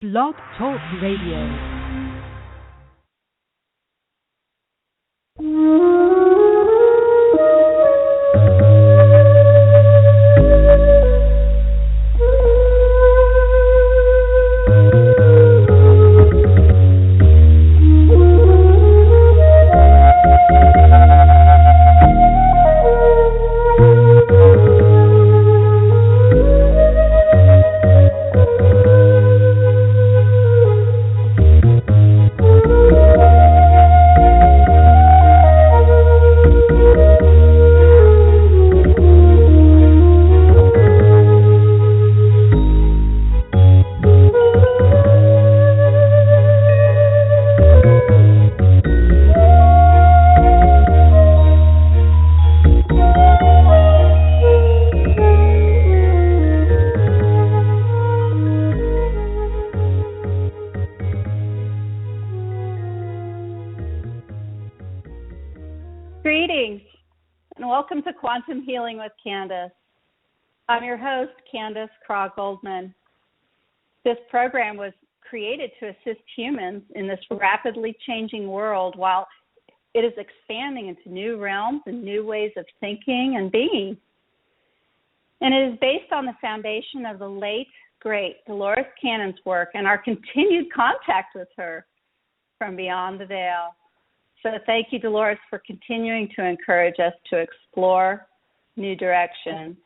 Blog Talk Radio. Greetings, and welcome to Quantum Healing with Candace. I'm your host, Candace Craw-Goldman. This program was created to assist humans in this rapidly changing world while it is expanding into new realms and new ways of thinking and being. And it is based on the foundation of the late, great Dolores Cannon's work and our continued contact with her from beyond the veil. So thank you, Dolores, for continuing to encourage us to explore new directions.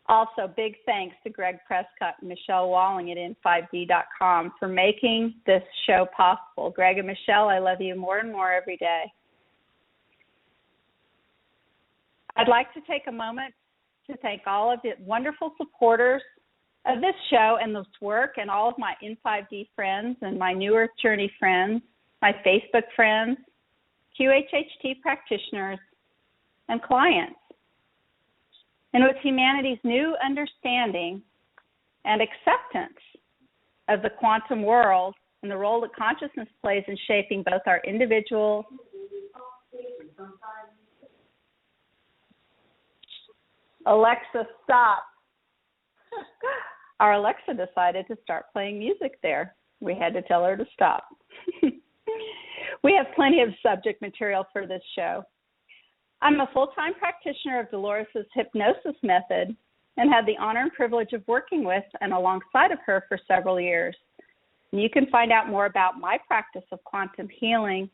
Also, big thanks to Greg Prescott and Michelle Walling at in5d.com for making this show possible. Greg and Michelle, I love you more and more every day. I'd like to take a moment to thank all of the wonderful supporters of this show and this work, and all of my in5d friends and my New Earth Journey friends, my Facebook friends, QHHT practitioners, and clients. And with humanity's new understanding and acceptance of the quantum world and the role that consciousness plays in shaping both our individual Alexa, stop. Our Alexa decided to start playing music there. We had to tell her to stop. We have plenty of subject material for this show. I'm a full-time practitioner of Dolores' hypnosis method and had the honor and privilege of working with and alongside of her for several years. And you can find out more about my practice of quantum healing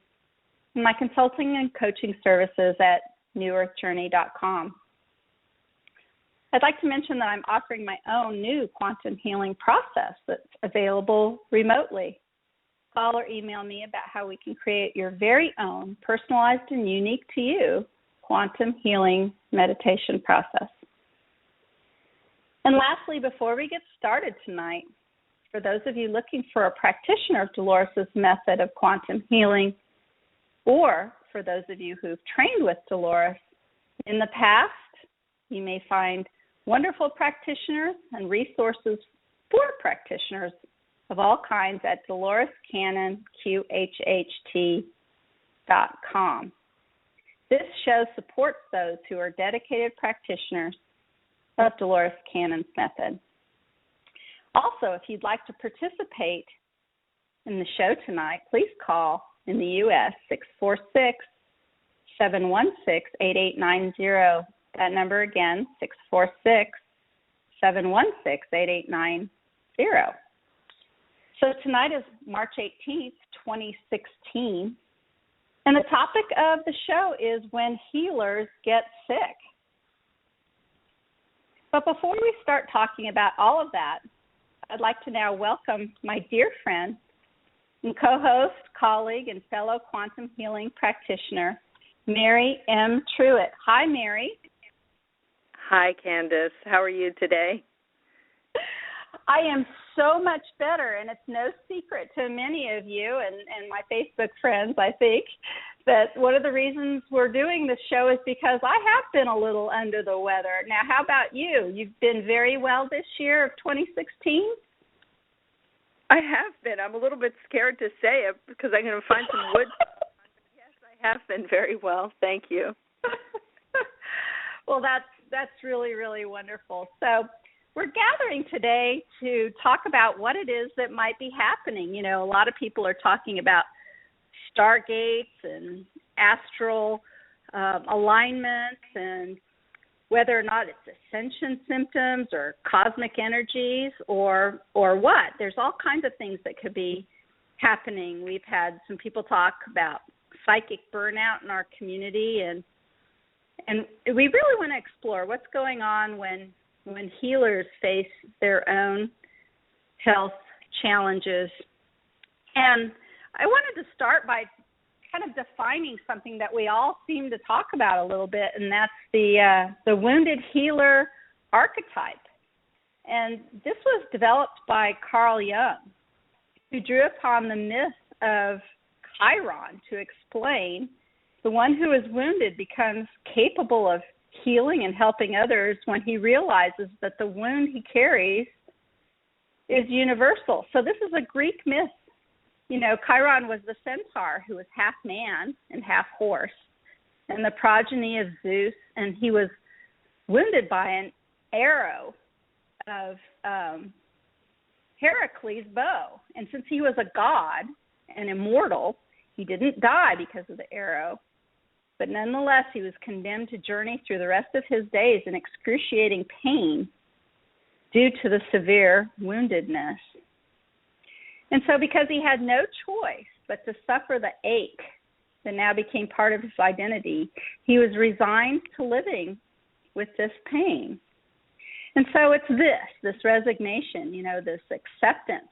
and my consulting and coaching services at newearthjourney.com. I'd like to mention that I'm offering my own new quantum healing process that's available remotely. Call or email me about how we can create your very own personalized and unique to you quantum healing meditation process. And lastly, before we get started tonight, for those of you looking for a practitioner of Dolores' method of quantum healing, or for those of you who've trained with Dolores in the past, you may find wonderful practitioners and resources for practitioners of all kinds at DoloresCannonQHHT.com. This show supports those who are dedicated practitioners of Dolores Cannon's method. Also, if you'd like to participate in the show tonight, please call in the U.S. 646-716-8890. That number again, 646-716-8890. So tonight is March 18th, 2016, and the topic of the show is when healers get sick. But before we start talking about all of that, I'd like to now welcome my dear friend and co-host, colleague, and fellow quantum healing practitioner, Mary M Truitt. Hi, Mary. Hi, Candace. How are you today? I am so much better, and it's no secret to many of you and my Facebook friends, I think, that one of the reasons we're doing this show is because I have been a little under the weather. Now, how about you? You've been very well this year of 2016? I have been. I'm a little bit scared to say it because I'm going to find some wood. Yes, I have been very well. Thank you. Well, that's really, really wonderful. So we're gathering today to talk about what it is that might be happening. You know, a lot of people are talking about stargates and astral alignments and whether or not it's ascension symptoms or cosmic energies or what. There's all kinds of things that could be happening. We've had some people talk about psychic burnout in our community, and we really want to explore what's going on when healers face their own health challenges. And I wanted to start by kind of defining something that we all seem to talk about a little bit, and that's the wounded healer archetype. And this was developed by Carl Jung, who drew upon the myth of Chiron to explain the one who is wounded becomes capable of healing and helping others when he realizes that the wound he carries is universal. So this is a Greek myth. You know, Chiron was the centaur who was half man and half horse, and the progeny of Zeus, and he was wounded by an arrow of Heracles' bow. And since he was a god and immortal, he didn't die because of the arrow, but nonetheless he was condemned to journey through the rest of his days in excruciating pain due to the severe woundedness. And so because he had no choice but to suffer the ache that now became part of his identity, he was resigned to living with this pain. And so it's this resignation, you know, this acceptance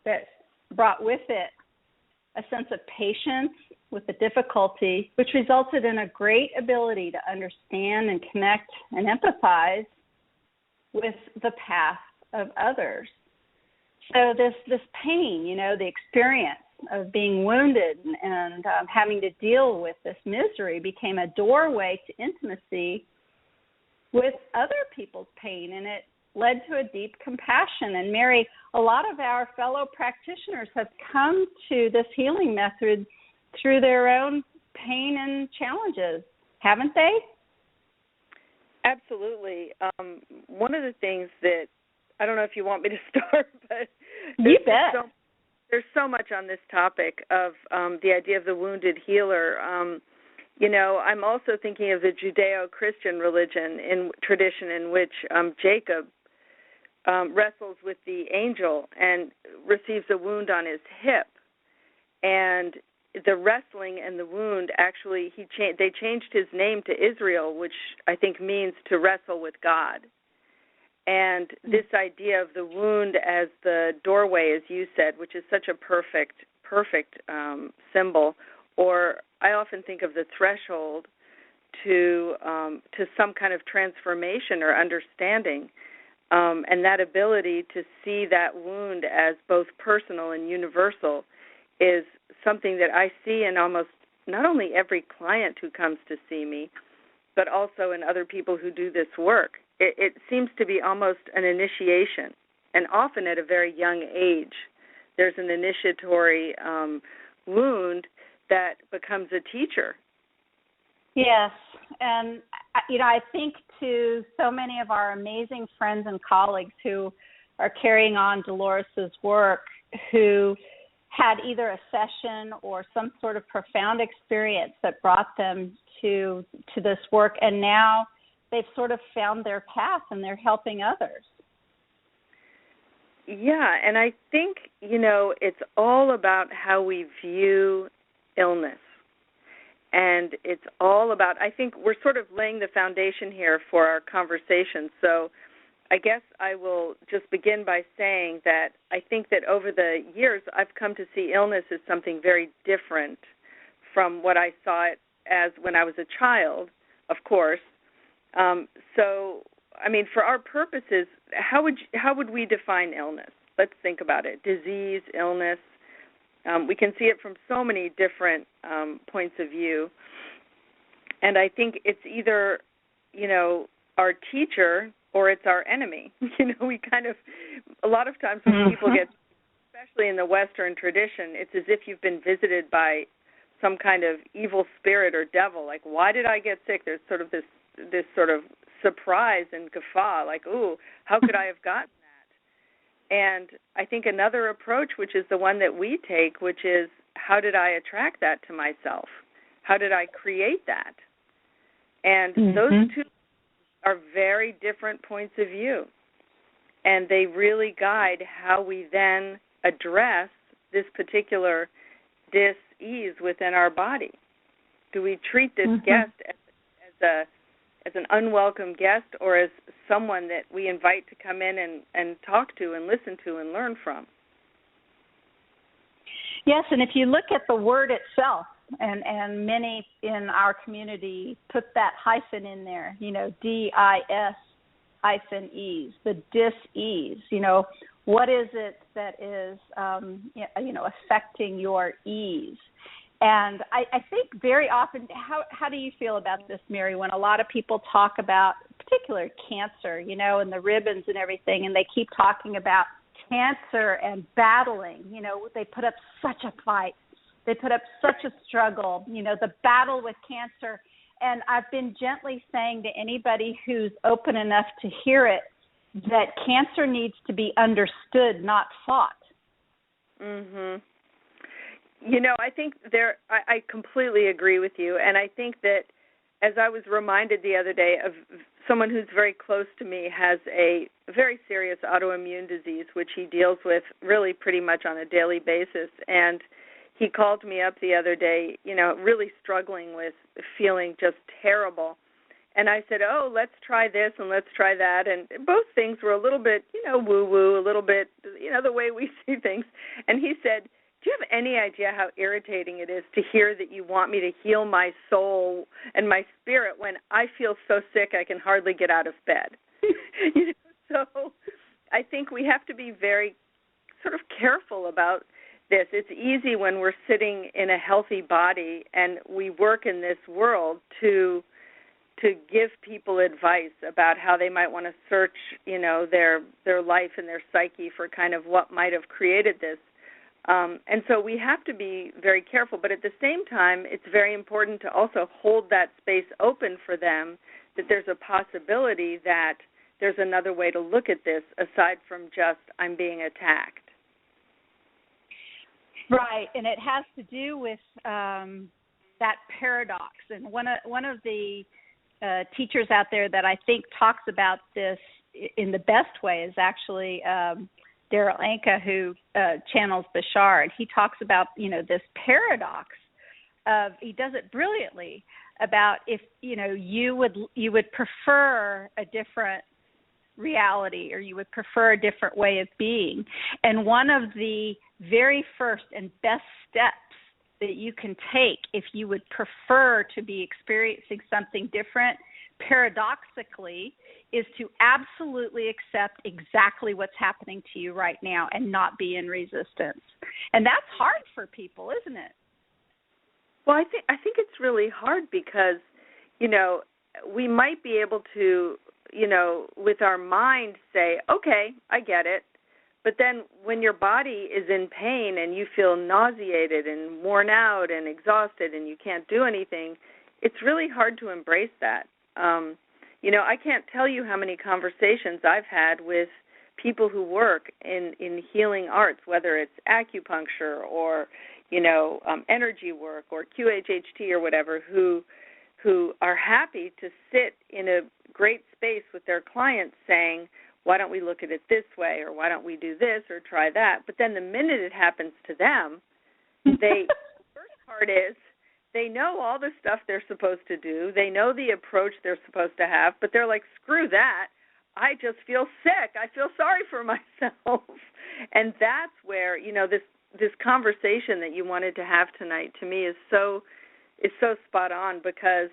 that brought with it a sense of patience with the difficulty, which resulted in a great ability to understand and connect and empathize with the path of others. So this pain, you know, the experience of being wounded and having to deal with this misery became a doorway to intimacy with other people's pain, and it led to a deep compassion. And Mary, a lot of our fellow practitioners have come to this healing method through their own pain and challenges, haven't they? Absolutely. One of the things that, I don't know if you want me to start, but you bet. There's so much on this topic of the idea of the wounded healer. You know, I'm also thinking of the Judeo-Christian religion in tradition in which Jacob wrestles with the angel and receives a wound on his hip. And the wrestling and the wound, actually, they changed his name to Israel, which I think means to wrestle with God. And this idea of the wound as the doorway, as you said, which is such a perfect symbol, or I often think of the threshold to some kind of transformation or understanding, and that ability to see that wound as both personal and universal is something that I see in almost not only every client who comes to see me, but also in other people who do this work. It seems to be almost an initiation, and often at a very young age, there's an initiatory wound that becomes a teacher. Yes, and you know, I think to so many of our amazing friends and colleagues who are carrying on Dolores's work, who had either a session or some sort of profound experience that brought them to this work, and now they've sort of found their path and they're helping others. Yeah, and I think, you know, it's all about how we view illness. And it's all about, I think we're sort of laying the foundation here for our conversation. So I guess I will just begin by saying that I think that over the years I've come to see illness as something very different from what I saw it as when I was a child, of course. So, I mean, for our purposes, how would we define illness? Let's think about it. Disease, illness. We can see it from so many different points of view. And I think it's either, you know, our teacher or it's our enemy. You know, we kind of, a lot of times when people get, especially in the Western tradition, it's as if you've been visited by some kind of evil spirit or devil. Like, why did I get sick? There's sort of this sort of surprise and guffaw, like, ooh, how could I have gotten that? And I think another approach, which is the one that we take, which is, how did I attract that to myself? How did I create that? And those two are very different points of view. And they really guide how we then address this particular dis-ease within our body. Do we treat this guest as an unwelcome guest, or as someone that we invite to come in and talk to and listen to and learn from? Yes, and if you look at the word itself, and many in our community put that hyphen in there, D-I-S hyphen ease, the dis-ease. What is it that is, affecting your ease? And I think very often, how do you feel about this, Mary, when a lot of people talk about particular cancer, and the ribbons and everything, and they keep talking about cancer and battling, they put up such a fight. They put up such a struggle, the battle with cancer. And I've been gently saying to anybody who's open enough to hear it that cancer needs to be understood, not fought. I think I completely agree with you. And I think that, as I was reminded the other day of someone who's very close to me, has a very serious autoimmune disease, which he deals with really pretty much on a daily basis. And he called me up the other day, really struggling with feeling just terrible. And I said, oh, let's try this and let's try that. And both things were a little bit, woo-woo, a little bit, the way we see things. And he said, do you have any idea how irritating it is to hear that you want me to heal my soul and my spirit when I feel so sick I can hardly get out of bed? So I think we have to be very sort of careful about this. It's easy when we're sitting in a healthy body and we work in this world to give people advice about how they might want to search, their life and their psyche for kind of what might have created this. And so we have to be very careful, but at the same time, it's very important to also hold that space open for them, that there's a possibility that there's another way to look at this aside from just, I'm being attacked. Right, and it has to do with that paradox. And one of the teachers out there that I think talks about this in the best way is actually Daryl Anka, who channels Bashar. And he talks about, this paradox of, he does it brilliantly, about if, you would prefer a different reality, or you would prefer a different way of being. And one of the very first and best steps that you can take if you would prefer to be experiencing something different, paradoxically, is to absolutely accept exactly what's happening to you right now and not be in resistance. And that's hard for people, isn't it? Well, I think it's really hard because, we might be able to, with our mind say, okay, I get it. But then when your body is in pain and you feel nauseated and worn out and exhausted and you can't do anything, it's really hard to embrace that. I can't tell you how many conversations I've had with people who work in healing arts, whether it's acupuncture or, energy work or QHHT or whatever, who are happy to sit in a great space with their clients saying, why don't we look at it this way, or why don't we do this or try that? But then the minute it happens to them, the first part is they know all the stuff they're supposed to do. They know the approach they're supposed to have, but they're like, screw that. I just feel sick. I feel sorry for myself. And that's where, this conversation that you wanted to have tonight to me is so spot on, because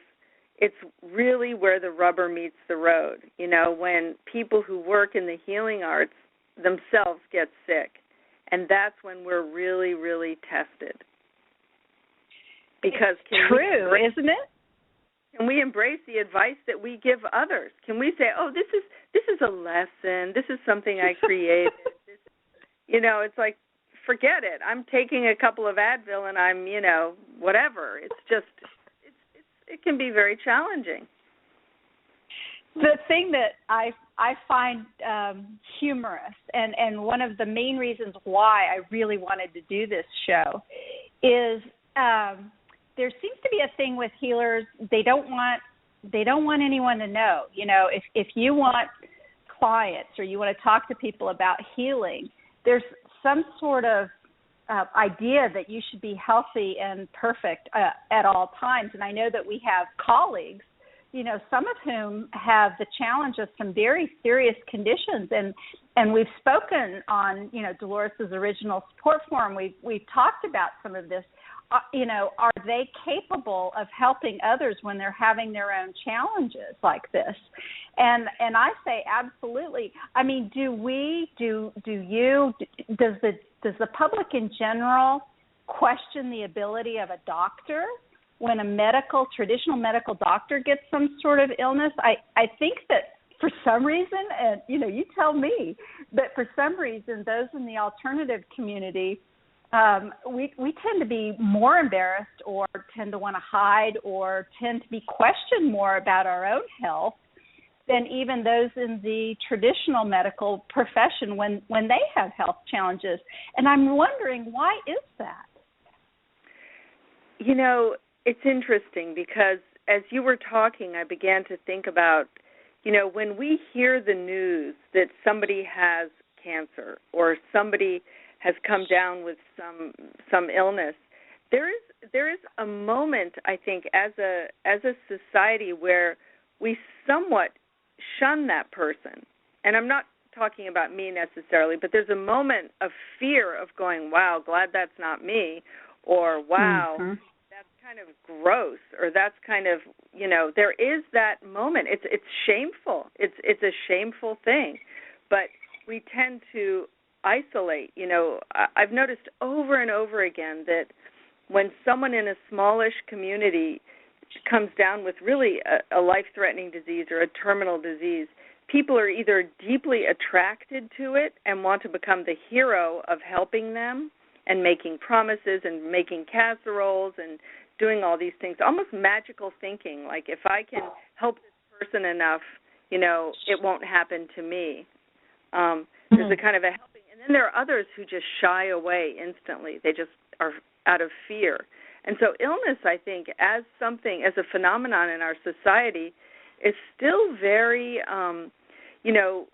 it's really where the rubber meets the road. When people who work in the healing arts themselves get sick, and that's when we're really, really tested. Because isn't it? Can we embrace the advice that we give others? Can we say, oh, this is a lesson. This is something I created. It's like, forget it. I'm taking a couple of Advil and I'm, whatever. It's just, it can be very challenging. The thing that I find humorous, and one of the main reasons why I really wanted to do this show, is there seems to be a thing with healers. They don't want anyone to know. You know, if you want clients or you want to talk to people about healing, there's some sort of idea that you should be healthy and perfect at all times. And I know that we have colleagues, you know, some of whom have the challenge of some very serious conditions. And we've spoken on, you know, Dolores's original support forum. We've talked about some of this. You know, are they capable of helping others when they're having their own challenges like this? And I say absolutely. I mean, does the public in general question the ability of a doctor when a traditional medical doctor gets some sort of illness? I think that for some reason, and, you know, you tell me, but for some reason, those in the alternative community, we tend to be more embarrassed or tend to want to hide or tend to be questioned more about our own health than even those in the traditional medical profession when they have health challenges. And I'm wondering, why is that? You know, it's interesting because as you were talking, I began to think about, you know, when we hear the news that somebody has cancer or somebody has come down with some illness, there is a moment, I think, as a society where we somewhat shun that person. And I'm not talking about me necessarily, but there's a moment of fear of going, wow, glad that's not me, or wow, that's kind of gross, or that's kind of, you know, there is that moment. It's shameful. It's a shameful thing. But we tend to isolate. You know, I've noticed over and over again that when someone in a smallish community comes down with really a life-threatening disease or a terminal disease, people are either deeply attracted to it and want to become the hero of helping them and making promises and making casseroles and doing all these things, almost magical thinking, like if I can help this person enough, you know, it won't happen to me. There's a kind of a helping. And then there are others who just shy away instantly. They just are out of fear. And so illness, I think, as something, as a phenomenon in our society, is still very, you know,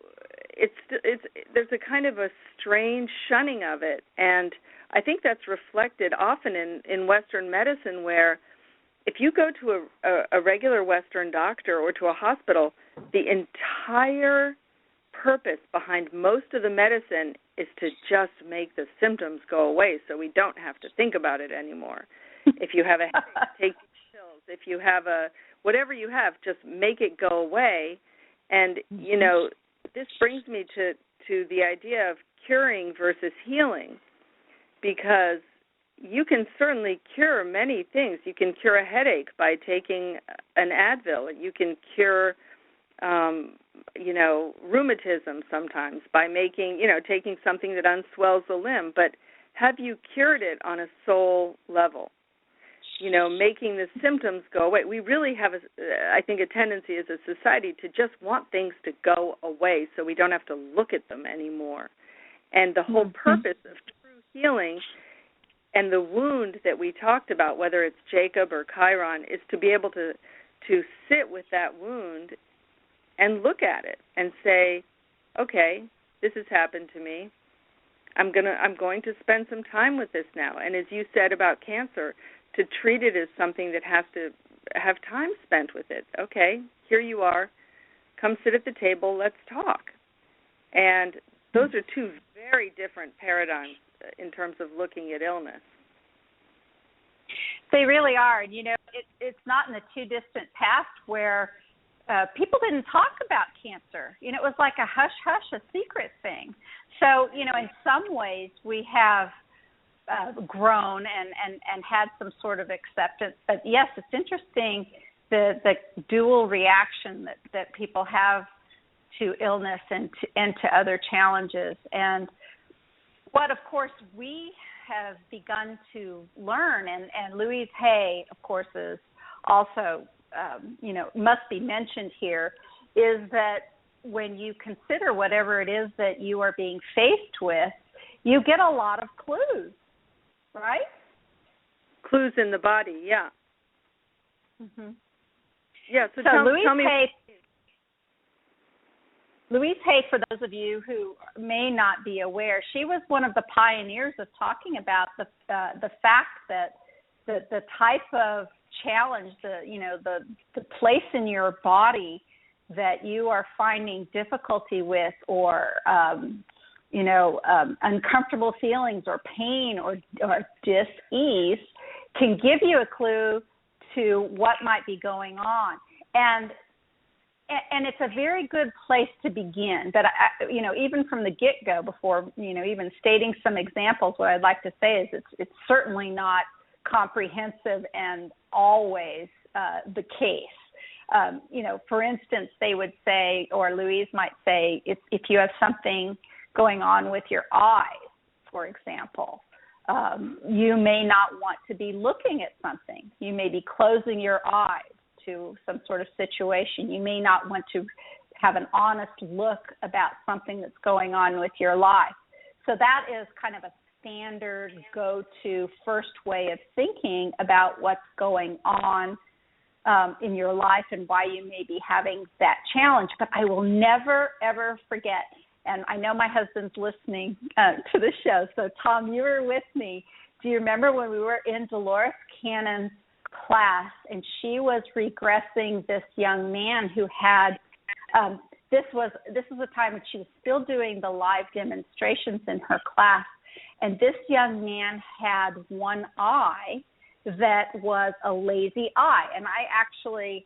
there's a kind of a strange shunning of it. And I think that's reflected often in Western medicine, where if you go to a regular Western doctor or to a hospital, the entire purpose behind most of the medicine is to just make the symptoms go away so we don't have to think about it anymore. If you have a headache, take pills. If you have whatever you have, just make it go away. And, you know, this brings me to the idea of curing versus healing, because you can certainly cure many things. You can cure a headache by taking an Advil. You can cure, you know, rheumatism sometimes by taking something that unswells the limb. But have you cured it on a soul level? You know, making the symptoms go away. We really have, I think, a tendency as a society to just want things to go away so we don't have to look at them anymore. And the whole purpose of true healing and the wound that we talked about, whether it's Jacob or Chiron, is to be able to sit with that wound and look at it and say, okay, this has happened to me. I'm going to spend some time with this now. And as you said about cancer, to treat it as something that has to have time spent with it. Okay, here you are. Come sit at the table. Let's talk. And those are two very different paradigms in terms of looking at illness. They really are. And, you know, it's not in the too distant past where people didn't talk about cancer. You know, it was like a hush-hush, a secret thing. So, you know, in some ways we have grown and had some sort of acceptance. But, yes, it's interesting the dual reaction that people have to illness and to other challenges. And what, of course, we have begun to learn, and Louise Hay, of course, is also, you know, must be mentioned here, is that when you consider whatever it is that you are being faced with, you get a lot of clues, right? Clues in the body, yeah. Mm-hmm. Yeah, so tell me. Louise Hay, for those of you who may not be aware, she was one of the pioneers of talking about the fact that the type of challenge, the place in your body that you are finding difficulty with, or uncomfortable feelings, or pain, or dis-ease, can give you a clue to what might be going on. And it's a very good place to begin. But even from the get-go, before even stating some examples, what I'd like to say is it's certainly not comprehensive and always the case. For instance, they would say, or Louise might say, if you have something going on with your eyes, for example, you may not want to be looking at something. You may be closing your eyes to some sort of situation. You may not want to have an honest look about something that's going on with your life. So that is kind of a standard go-to first way of thinking about what's going on in your life and why you may be having that challenge. But I will never, ever forget, and I know my husband's listening to the show, so Tom, you were with me. Do you remember when we were in Dolores Cannon's class, and she was regressing this young man who had this was a time when she was still doing the live demonstrations in her class, and this young man had one eye that was a lazy eye. And I actually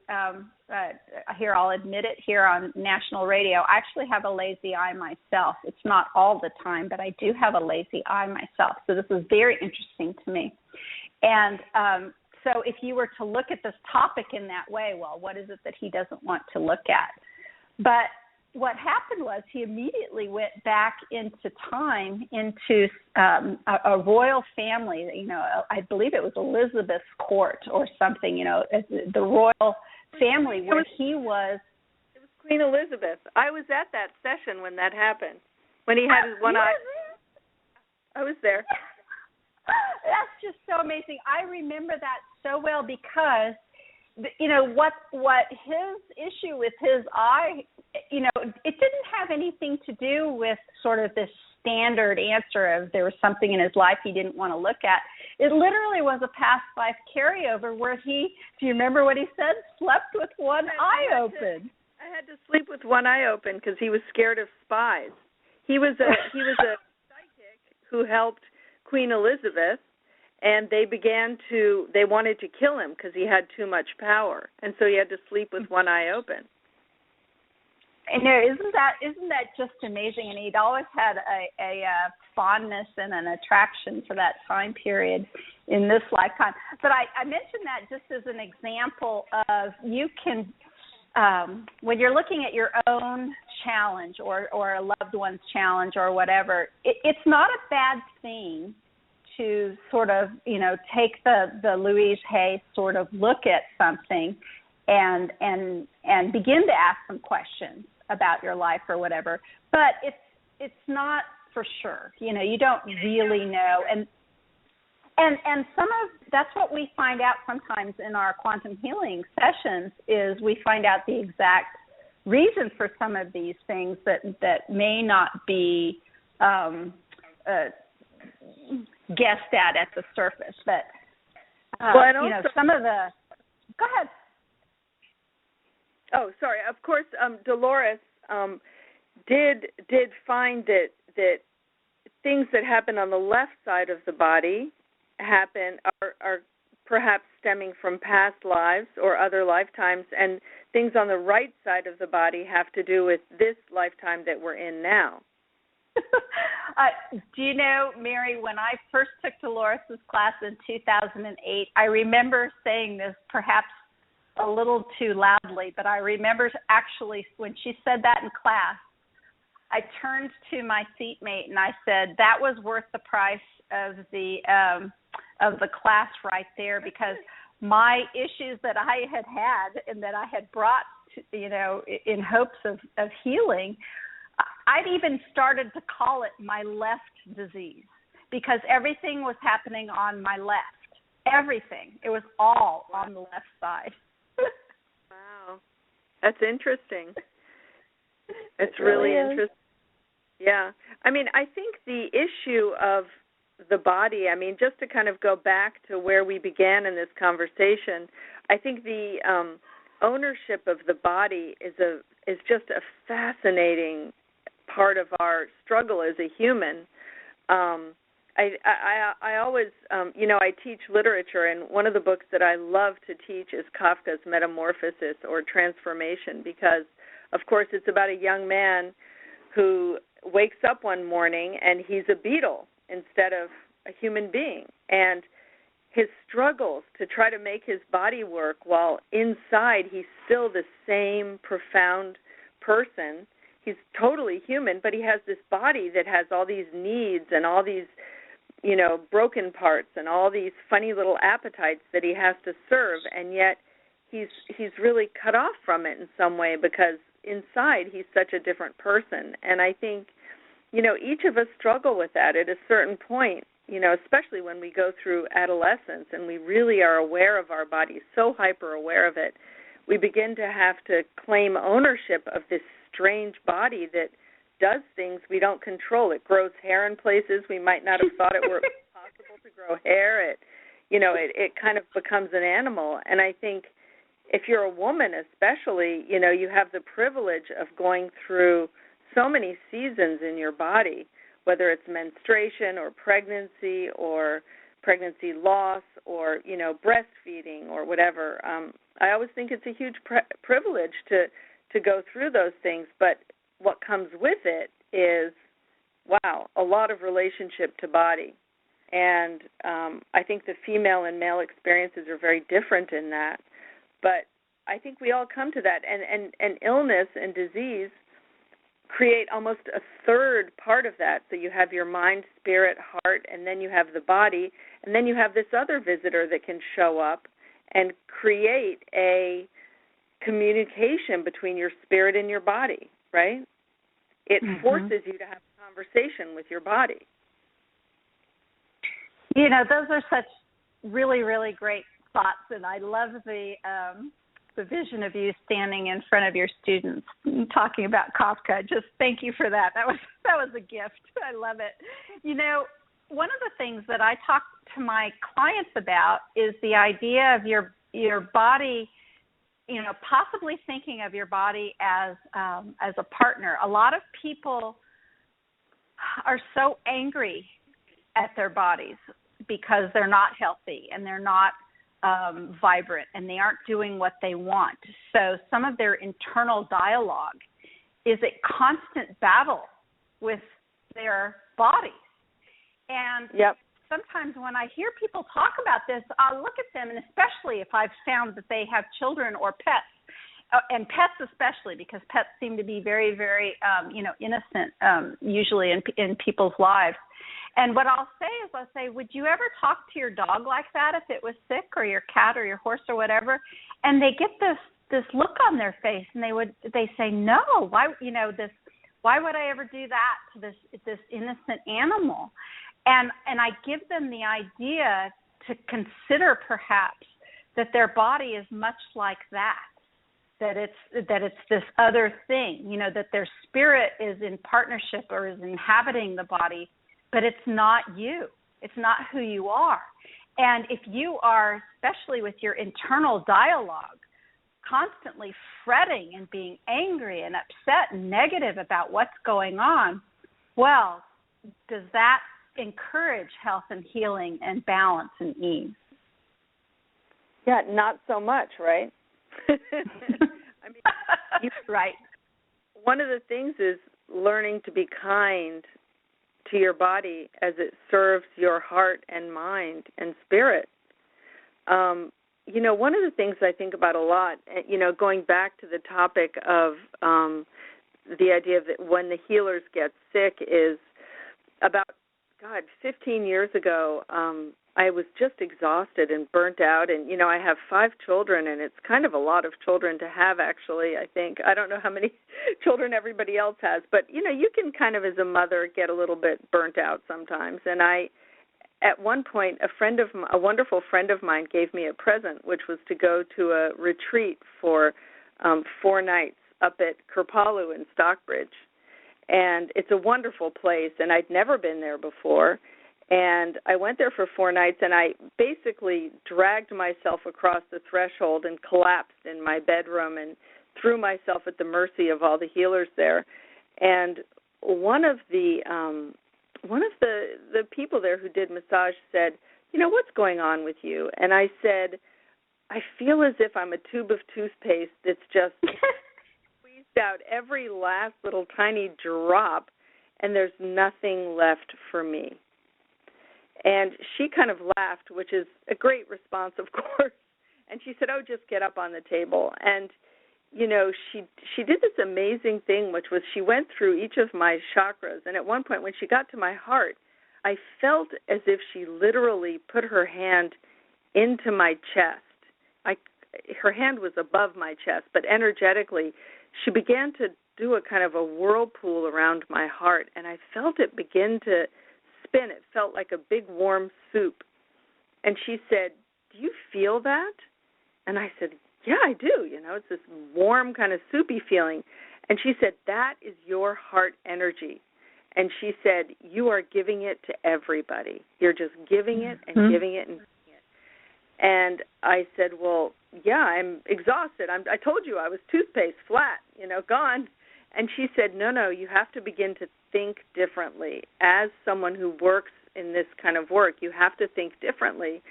here, I'll admit it here on national radio, I actually have a lazy eye myself. It's not all the time, but I do have a lazy eye myself, so this is very interesting to me. And so if you were to look at this topic in that way, well, what is it that he doesn't want to look at? But what happened was he immediately went back into time, into a royal family. I believe it was Elizabeth's court or something, the royal family where he was. It was Queen Elizabeth. I was at that session when that happened, when he had his one eye. I was there. That's just so amazing. I remember that so well because, what his issue with his eye, it didn't have anything to do with sort of this standard answer of there was something in his life he didn't want to look at. It literally was a past life carryover where he, do you remember what he said? Slept with one eye open. I had to sleep with one eye open because he was scared of spies. He was a psychic who helped Queen Elizabeth, and they wanted to kill him because he had too much power, and so he had to sleep with one eye open. And isn't that just amazing? And he'd always had a fondness and an attraction for that time period in this lifetime. But I mentioned that just as an example of you can, when you're looking at your own challenge or a loved one's challenge or whatever, it's not a bad thing to sort of, take the Louise Hay sort of look at something and begin to ask some questions about your life or whatever. But it's not for sure. You don't really know. And that's what we find out sometimes in our quantum healing sessions is we find out the exact reason for some of these things that may not be guessed at the surface. But some of the. Go ahead. Oh, sorry. Of course, Dolores did find that things that happen on the left side of the body are perhaps stemming from past lives or other lifetimes, and things on the right side of the body have to do with this lifetime that we're in now. Do you know, Mary, when I first took Dolores's class in 2008, I remember saying this perhaps a little too loudly, but I remember actually when she said that in class, I turned to my seatmate and I said, that was worth the price of the class right there, because my issues that I had and that I had brought in hopes of healing, I'd even started to call it my left disease because everything was happening on my left. Everything. It was all on the left side. Wow. That's interesting. It's really interesting. Yeah. I mean, I think the issue of the body, I mean, just to kind of go back to where we began in this conversation, I think the ownership of the body is just a fascinating part of our struggle as a human. I always, I teach literature, and one of the books that I love to teach is Kafka's Metamorphosis or Transformation, because, of course, it's about a young man who wakes up one morning and he's a beetle instead of a human being. And his struggles to try to make his body work while inside he's still the same profound person. He's totally human, but he has this body that has all these needs and all these, broken parts and all these funny little appetites that he has to serve, and yet he's really cut off from it in some way because inside he's such a different person. And I think, each of us struggle with that at a certain point, especially when we go through adolescence and we really are aware of our bodies, so hyper aware of it, we begin to have to claim ownership of this strange body that does things we don't control. It grows hair in places we might not have thought it were possible to grow hair. It kind of becomes an animal. And I think if you're a woman especially, you have the privilege of going through so many seasons in your body, whether it's menstruation or pregnancy loss or, breastfeeding or whatever. I always think it's a huge privilege to go through those things, but what comes with it is, a lot of relationship to body. And I think the female and male experiences are very different in that. But I think we all come to that. And illness and disease create almost a third part of that. So you have your mind, spirit, heart, and then you have the body. And then you have this other visitor that can show up and create a communication between your spirit and your body, right? It forces you to have a conversation with your body. Those are such really, really great thoughts, and I love the vision of you standing in front of your students and talking about Kafka. Just thank you for that. That was a gift. I love it. One of the things that I talk to my clients about is the idea of your body, possibly thinking of your body as a partner. A lot of people are so angry at their bodies because they're not healthy and they're not vibrant and they aren't doing what they want. So some of their internal dialogue is a constant battle with their bodies. And sometimes when I hear people talk about this, I'll look at them, and especially if I've found that they have children or pets, and pets especially, because pets seem to be very, very, innocent usually in people's lives. And what I'll say, would you ever talk to your dog like that if it was sick, or your cat or your horse or whatever? And they get this look on their face, and they say, no, why would I ever do that to this innocent animal? And I give them the idea to consider perhaps that their body is much like that it's this other thing, that their spirit is in partnership or is inhabiting the body, but it's not you. It's not who you are. And if you are, especially with your internal dialogue, constantly fretting and being angry and upset and negative about what's going on, well, does that encourage health and healing and balance and ease? Yeah, not so much, right? I mean, right. One of the things is learning to be kind to your body as it serves your heart and mind and spirit. One of the things I think about a lot, going back to the topic of the idea that when the healers get sick is about 15 years ago, I was just exhausted and burnt out. And, I have 5 children, and it's kind of a lot of children to have, actually, I think. I don't know how many children everybody else has. But, you can kind of, as a mother, get a little bit burnt out sometimes. And at one point, a wonderful friend of mine gave me a present, which was to go to a retreat for 4 nights up at Kripalu in Stockbridge. And it's a wonderful place, and I'd never been there before. And I went there for 4 nights, and I basically dragged myself across the threshold and collapsed in my bedroom and threw myself at the mercy of all the healers there. And one of the people there who did massage said, what's going on with you? And I said, I feel as if I'm a tube of toothpaste that's just squeezed out every last little tiny drop, and there's nothing left for me. And she kind of laughed, which is a great response, of course. And she said, oh, just get up on the table. And, she did this amazing thing, which was she went through each of my chakras. And at one point, when she got to my heart, I felt as if she literally put her hand into my chest. Her hand was above my chest, but energetically, she began to do a kind of a whirlpool around my heart, and I felt it begin to spin. It felt like a big warm soup. And she said, do you feel that? And I said, yeah, I do. It's this warm kind of soupy feeling. And she said, that is your heart energy. And she said, you are giving it to everybody. You're just giving it and giving it and giving it. And I said, well, yeah, I'm exhausted. I told you I was toothpaste, flat, gone. And she said, no, you have to begin to think differently. As someone who works in this kind of work, you have to think differently.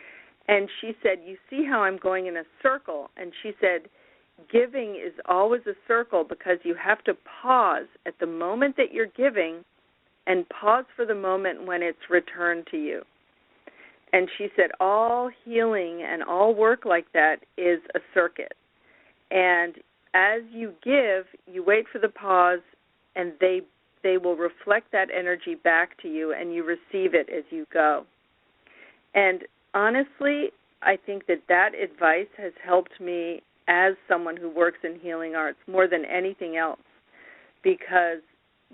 And she said, you see how I'm going in a circle? And she said, giving is always a circle because you have to pause at the moment that you're giving and pause for the moment when it's returned to you. And she said, all healing and all work like that is a circuit. And as you give, you wait for the pause, and they will reflect that energy back to you, and you receive it as you go. And honestly, I think that advice has helped me as someone who works in healing arts more than anything else, because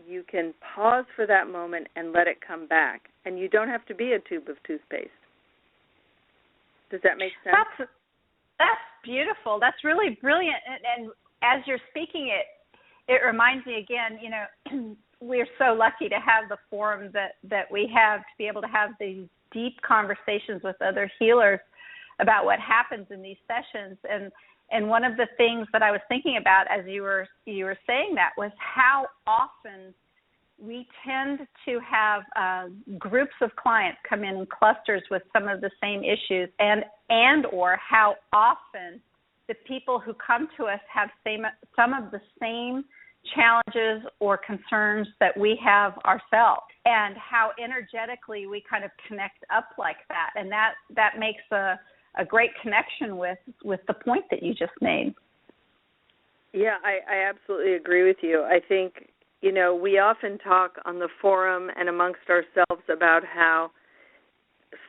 you can pause for that moment and let it come back, and you don't have to be a tube of toothpaste. Does that make sense? That's beautiful. That's really brilliant. And as you're speaking it reminds me again, we're so lucky to have the forum that we have to be able to have these deep conversations with other healers about what happens in these sessions. And one of the things that I was thinking about as you were saying that was how often we tend to have groups of clients come in clusters with some of the same issues, and or how often the people who come to us have some of the same challenges or concerns that we have ourselves, and how energetically we kind of connect up like that. And that makes a great connection with the point that you just made. Yeah, I absolutely agree with you. I think, we often talk on the forum and amongst ourselves about how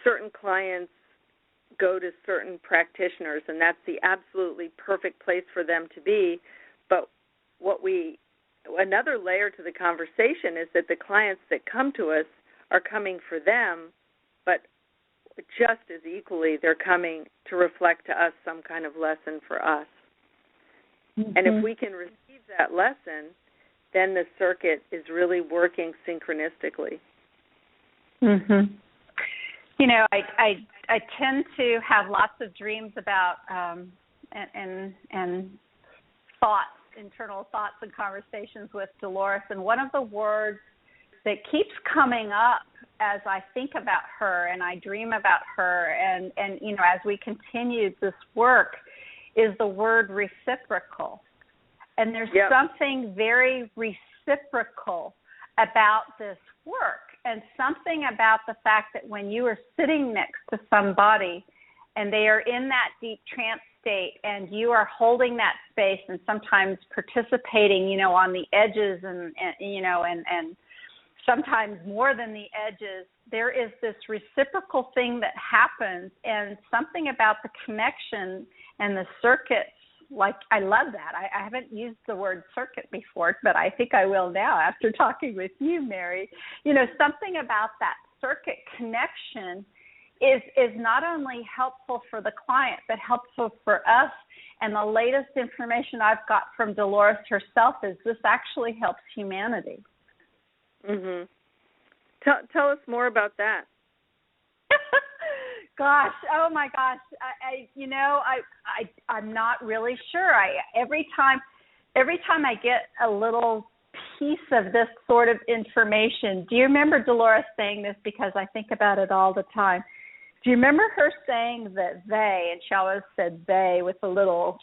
certain clients go to certain practitioners, and that's the absolutely perfect place for them to be. But another layer to the conversation is that the clients that come to us are coming for them, but just as equally they're coming to reflect to us some kind of lesson for us. Mm-hmm. And if we can receive that lesson, then the circuit is really working synchronistically. Mm-hmm. I tend to have lots of dreams about and thoughts, internal thoughts and conversations with Dolores. And one of the words that keeps coming up as I think about her and I dream about her and as we continue this work is the word reciprocal. And there's something very reciprocal about this work, and something about the fact that when you are sitting next to somebody and they are in that deep trance state and you are holding that space and sometimes participating, on the edges and sometimes more than the edges there is this reciprocal thing that happens, and something about the connection and the circuits. Like, I love that. I haven't used the word circuit before, but I think I will now after talking with you, Mary. You know, something about that circuit connection is not only helpful for the client, but helpful for us. And the latest information I've got from Dolores herself is this actually helps humanity. Mm-hmm. Tell us more about that. Gosh, oh my gosh! I'm not really sure. Every time I get a little piece of this sort of information. Do you remember Dolores saying this? Because I think about it all the time. Do you remember her saying that they, and she always said they with the little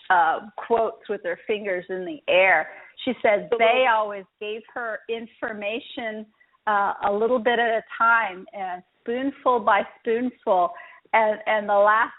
quotes with her fingers in the air. She said they always gave her information a little bit at a time, spoonful by spoonful. And the last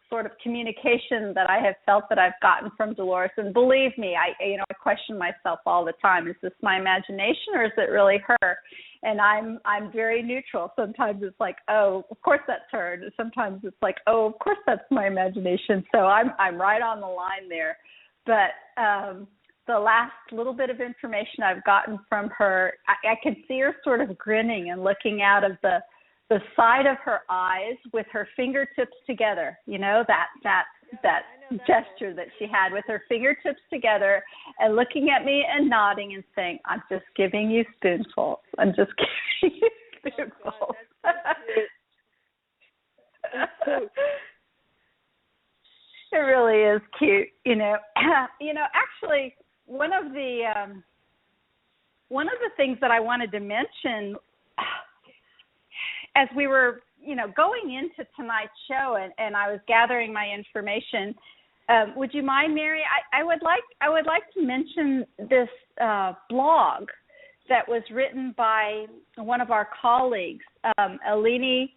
sort of communication that I have felt that I've gotten from Dolores, and believe me, I question myself all the time. Is this my imagination or is it really her? And I'm very neutral. Sometimes it's like, oh, of course that's her. And sometimes it's like, oh, of course that's my imagination. So I'm right on the line there. But the last little bit of information I've gotten from her, I can see her sort of grinning and looking out of the side of her eyes with her fingertips together, that gesture that she had with her fingertips together and looking at me and nodding and saying, I'm just giving you spoonfuls. I'm just giving you spoonfuls. Oh God, that's so cute. It really is cute, Actually, one of the things that I wanted to mention as we were, going into tonight's show and I was gathering my information, would you mind, Mary? I would like to mention this blog that was written by one of our colleagues, Eleni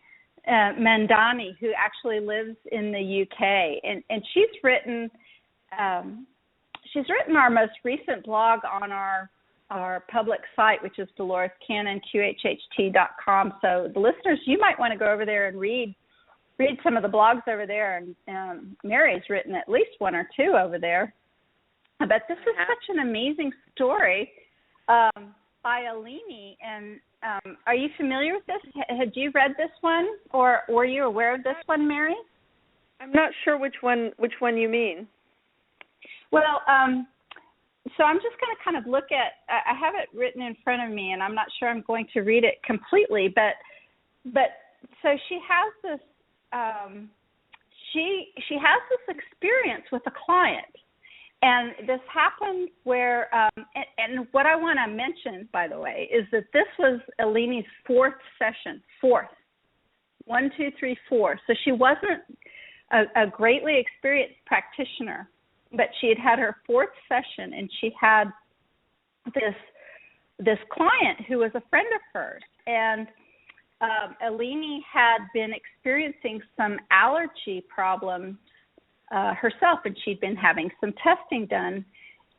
Mandani, who actually lives in the UK, and she's written our most recent blog on our public site, which is DoloresCannonQHHT.com. So the listeners, you might want to go over there and read some of the blogs over there. And Mary's written at least one or two over there. But this is such an amazing story by Eleni. And are you familiar with this? Had you read this one, or were you aware of this one, Mary? I'm not sure which one you mean. Well, so I'm just going to kind of look at, I have it written in front of me, and I'm not sure I'm going to read it completely, but so she has this, she has this experience with a client, and this happened where, and what I want to mention, by the way, is that this was Eleni's fourth session, 1, 2, 3, 4. So she wasn't a greatly experienced practitioner, but she had her fourth session, and she had this client who was a friend of hers. And Eleni had been experiencing some allergy problems herself, and she'd been having some testing done.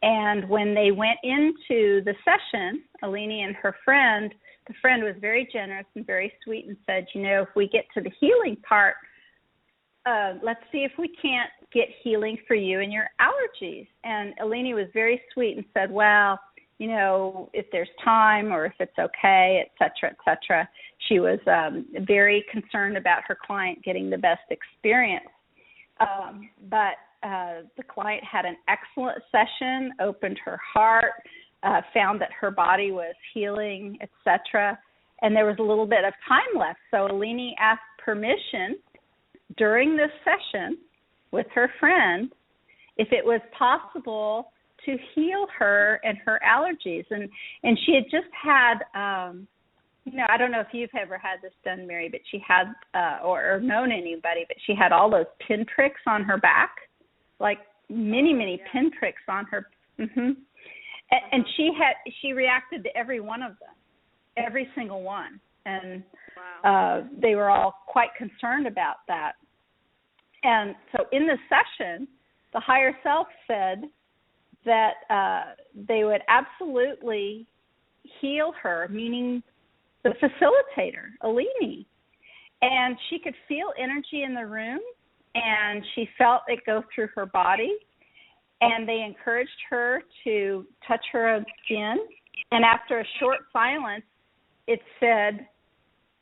And when they went into the session, Eleni and her friend, the friend was very generous and very sweet and said, if we get to the healing part, let's see if we can't get healing for you and your allergies. And Eleni was very sweet and said, well, if there's time or if it's okay, et cetera, et cetera. She was very concerned about her client getting the best experience. But the client had an excellent session, opened her heart, found that her body was healing, et cetera. And there was a little bit of time left. So Eleni asked permission during this session with her friend if it was possible to heal her and her allergies. And she had just had, I don't know if you've ever had this done, Mary, but she had, or known anybody, but she had all those pinpricks on her back, like many pinpricks on her. Mm-hmm. And she reacted to every one of them, every single one. And they were all quite concerned about that. And so in the session, the higher self said that they would absolutely heal her, meaning the facilitator, Alini. And she could feel energy in the room, and she felt it go through her body. And they encouraged her to touch her own skin. And after a short silence, it said,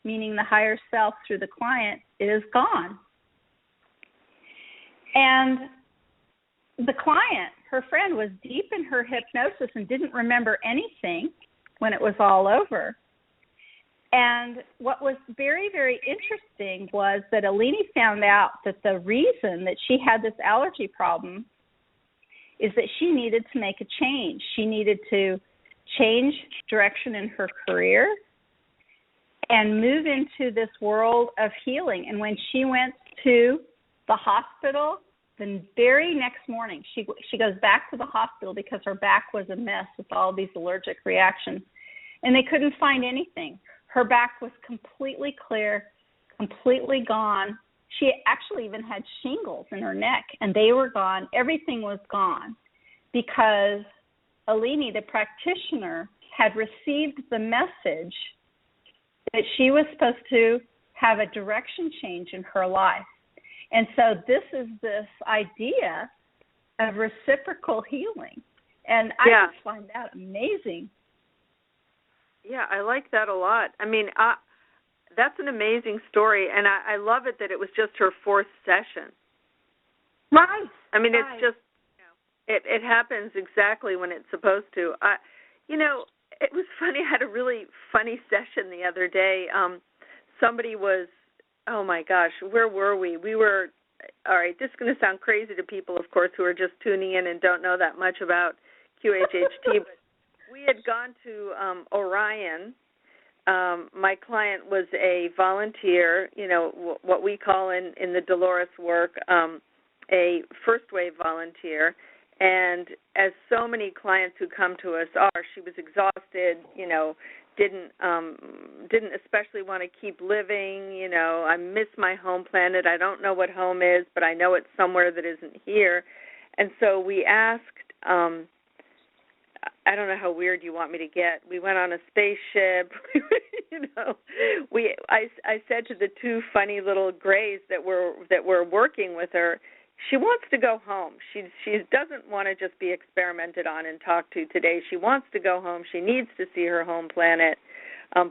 meaning the higher self through the client, it is gone. And the client, her friend, was deep in her hypnosis and didn't remember anything when it was all over. And what was very, very interesting was that Alini found out that the reason that she had this allergy problem is that she needed to make a change. She needed to change direction in her career and move into this world of healing. And when she went to the hospital, the very next morning, she goes back to the hospital because her back was a mess with all these allergic reactions, and they couldn't find anything. Her back was completely clear, completely gone. She actually even had shingles in her neck, and they were gone. Everything was gone because Alini, the practitioner, had received the message that she was supposed to have a direction change in her life. And so this is this idea of reciprocal healing. And I just find that amazing. Yeah, I like that a lot. I mean, that's an amazing story, and I love it that it was just her fourth session. Right. I mean, it's just, it happens exactly when it's supposed to. It was funny. I had a really funny session the other day. Somebody was, oh, my gosh, where were we? We were, all right, this is going to sound crazy to people, of course, who are just tuning in and don't know that much about QHHT, but we had gone to Orion. My client was a volunteer, what we call in the Dolores work a first-wave volunteer. And as so many clients who come to us are, she was exhausted, didn't especially want to keep living. I miss my home planet. I don't know what home is, but I know it's somewhere that isn't here. And so we asked, I don't know how weird you want me to get. We went on a spaceship. I said to the two funny little grays that were working with her, she wants to go home. She doesn't want to just be experimented on and talked to today. She wants to go home. She needs to see her home planet.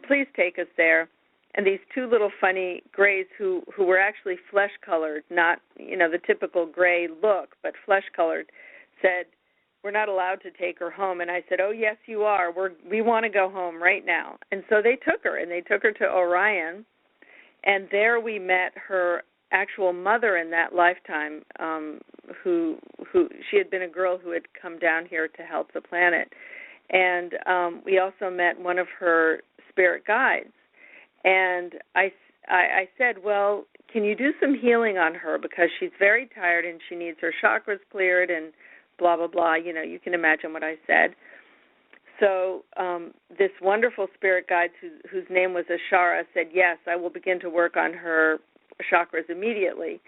Please take us there. And these two little funny grays who were actually flesh-colored, not, the typical gray look, but flesh-colored, said, we're not allowed to take her home. And I said, oh, yes, you are. We want to go home right now. And so they took her, and they took her to Orion. And there we met her actual mother in that lifetime, who she had been a girl who had come down here to help the planet. And we also met one of her spirit guides. And I said, well, can you do some healing on her because she's very tired and she needs her chakras cleared and blah, blah, blah. You can imagine what I said. So this wonderful spirit guide whose name was Ashara said, yes, I will begin to work on her chakras immediately.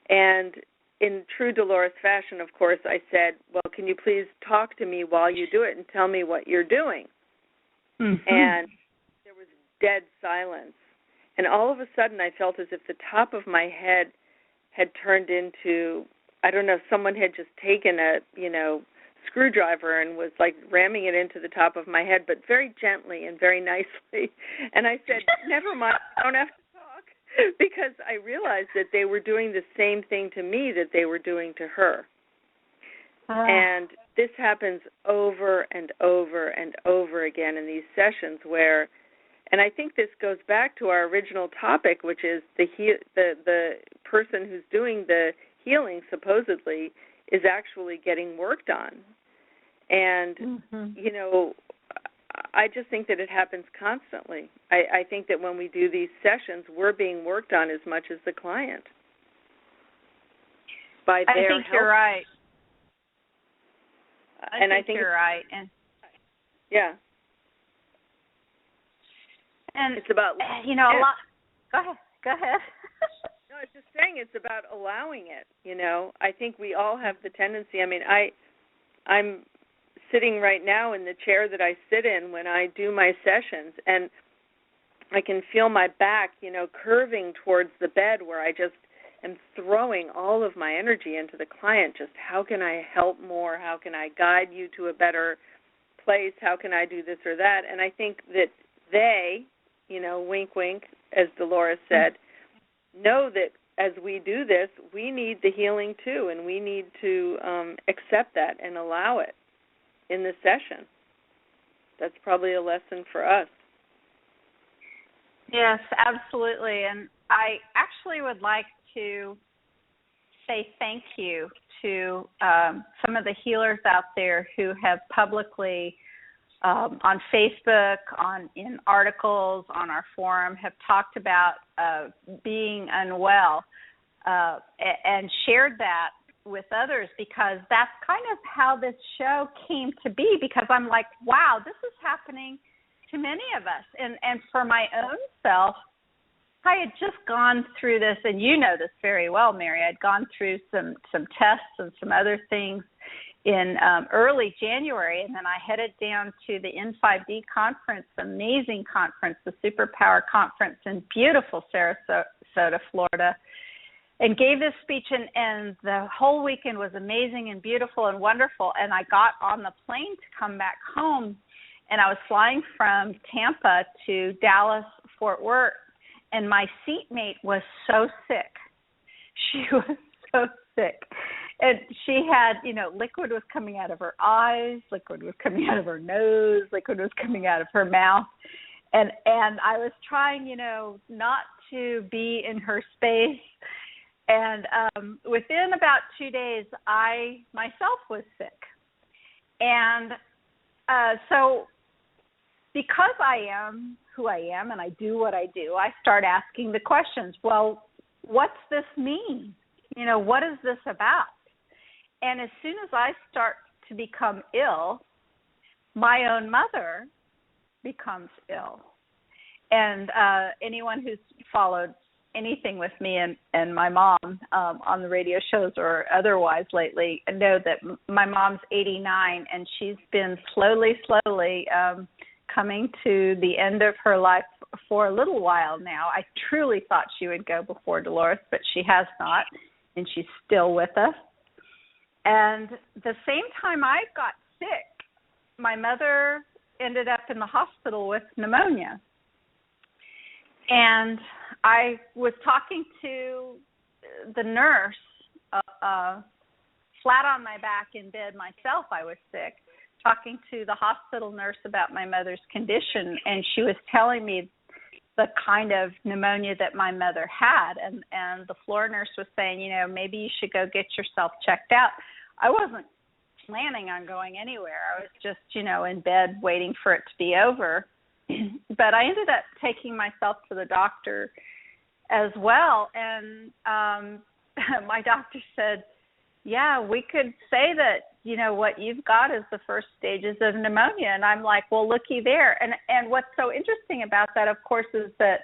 And in true Dolores fashion, of course, I said, well, can you please talk to me while you do it and tell me what you're doing? Mm-hmm. And there was dead silence. And all of a sudden I felt as if the top of my head had turned into, I don't know, someone had just taken a, screwdriver and was like ramming it into the top of my head, but very gently and very nicely. And I said, never mind, I don't have to talk, because I realized that they were doing the same thing to me that they were doing to her. And this happens over and over and over again in these sessions where, and I think this goes back to our original topic, which is the person who's doing the healing supposedly is actually getting worked on. And, I just think that it happens constantly. I think that when we do these sessions, we're being worked on as much as the client. By their help. You're right. I think you're right. And yeah. And it's about a lot. Go ahead. No, I was just saying it's about allowing it. I think we all have the tendency. I mean, I'm sitting right now in the chair that I sit in when I do my sessions, and I can feel my back, curving towards the bed where I just am throwing all of my energy into the client. Just how can I help more? How can I guide you to a better place? How can I do this or that? And I think that they, wink, wink, as Dolores said, know that as we do this, we need the healing too, and we need to accept that and allow it in the session. That's probably a lesson for us. Yes, absolutely. And I actually would like to say thank you to some of the healers out there who have publicly, on Facebook, in articles, on our forum, have talked about being unwell and shared that with others, because that's kind of how this show came to be, because I'm like, wow, this is happening to many of us. And for my own self, I had just gone through this, and you know this very well, Mary. I'd gone through some tests and some other things in early January, and then I headed down to the N5D conference, amazing conference, the Superpower Conference in beautiful Sarasota, Florida, and gave this speech, and the whole weekend was amazing and beautiful and wonderful. And I got on the plane to come back home, and I was flying from Tampa to Dallas, Fort Worth, and my seatmate was so sick. She was so sick. And she had, liquid was coming out of her eyes, liquid was coming out of her nose, liquid was coming out of her mouth. And I was trying, not to be in her space. And within about 2 days, I myself was sick. And so because I am who I am and I do what I do, I start asking the questions, well, what's this mean? What is this about? And as soon as I start to become ill, my own mother becomes ill. And anyone who's followed anything with me and my mom on the radio shows or otherwise lately know that my mom's 89, and she's been slowly coming to the end of her life for a little while now. I truly thought she would go before Dolores, but she has not, and she's still with us. And the same time I got sick, my mother ended up in the hospital with pneumonia. And I was talking to the nurse, flat on my back in bed myself, I was sick, talking to the hospital nurse about my mother's condition, and she was telling me the kind of pneumonia that my mother had, and the floor nurse was saying, maybe you should go get yourself checked out. I wasn't planning on going anywhere. I was just, in bed waiting for it to be over. But I ended up taking myself to the doctor as well, and my doctor said, yeah, we could say that, what you've got is the first stages of pneumonia. And I'm like, well, looky there. And what's so interesting about that, of course, is that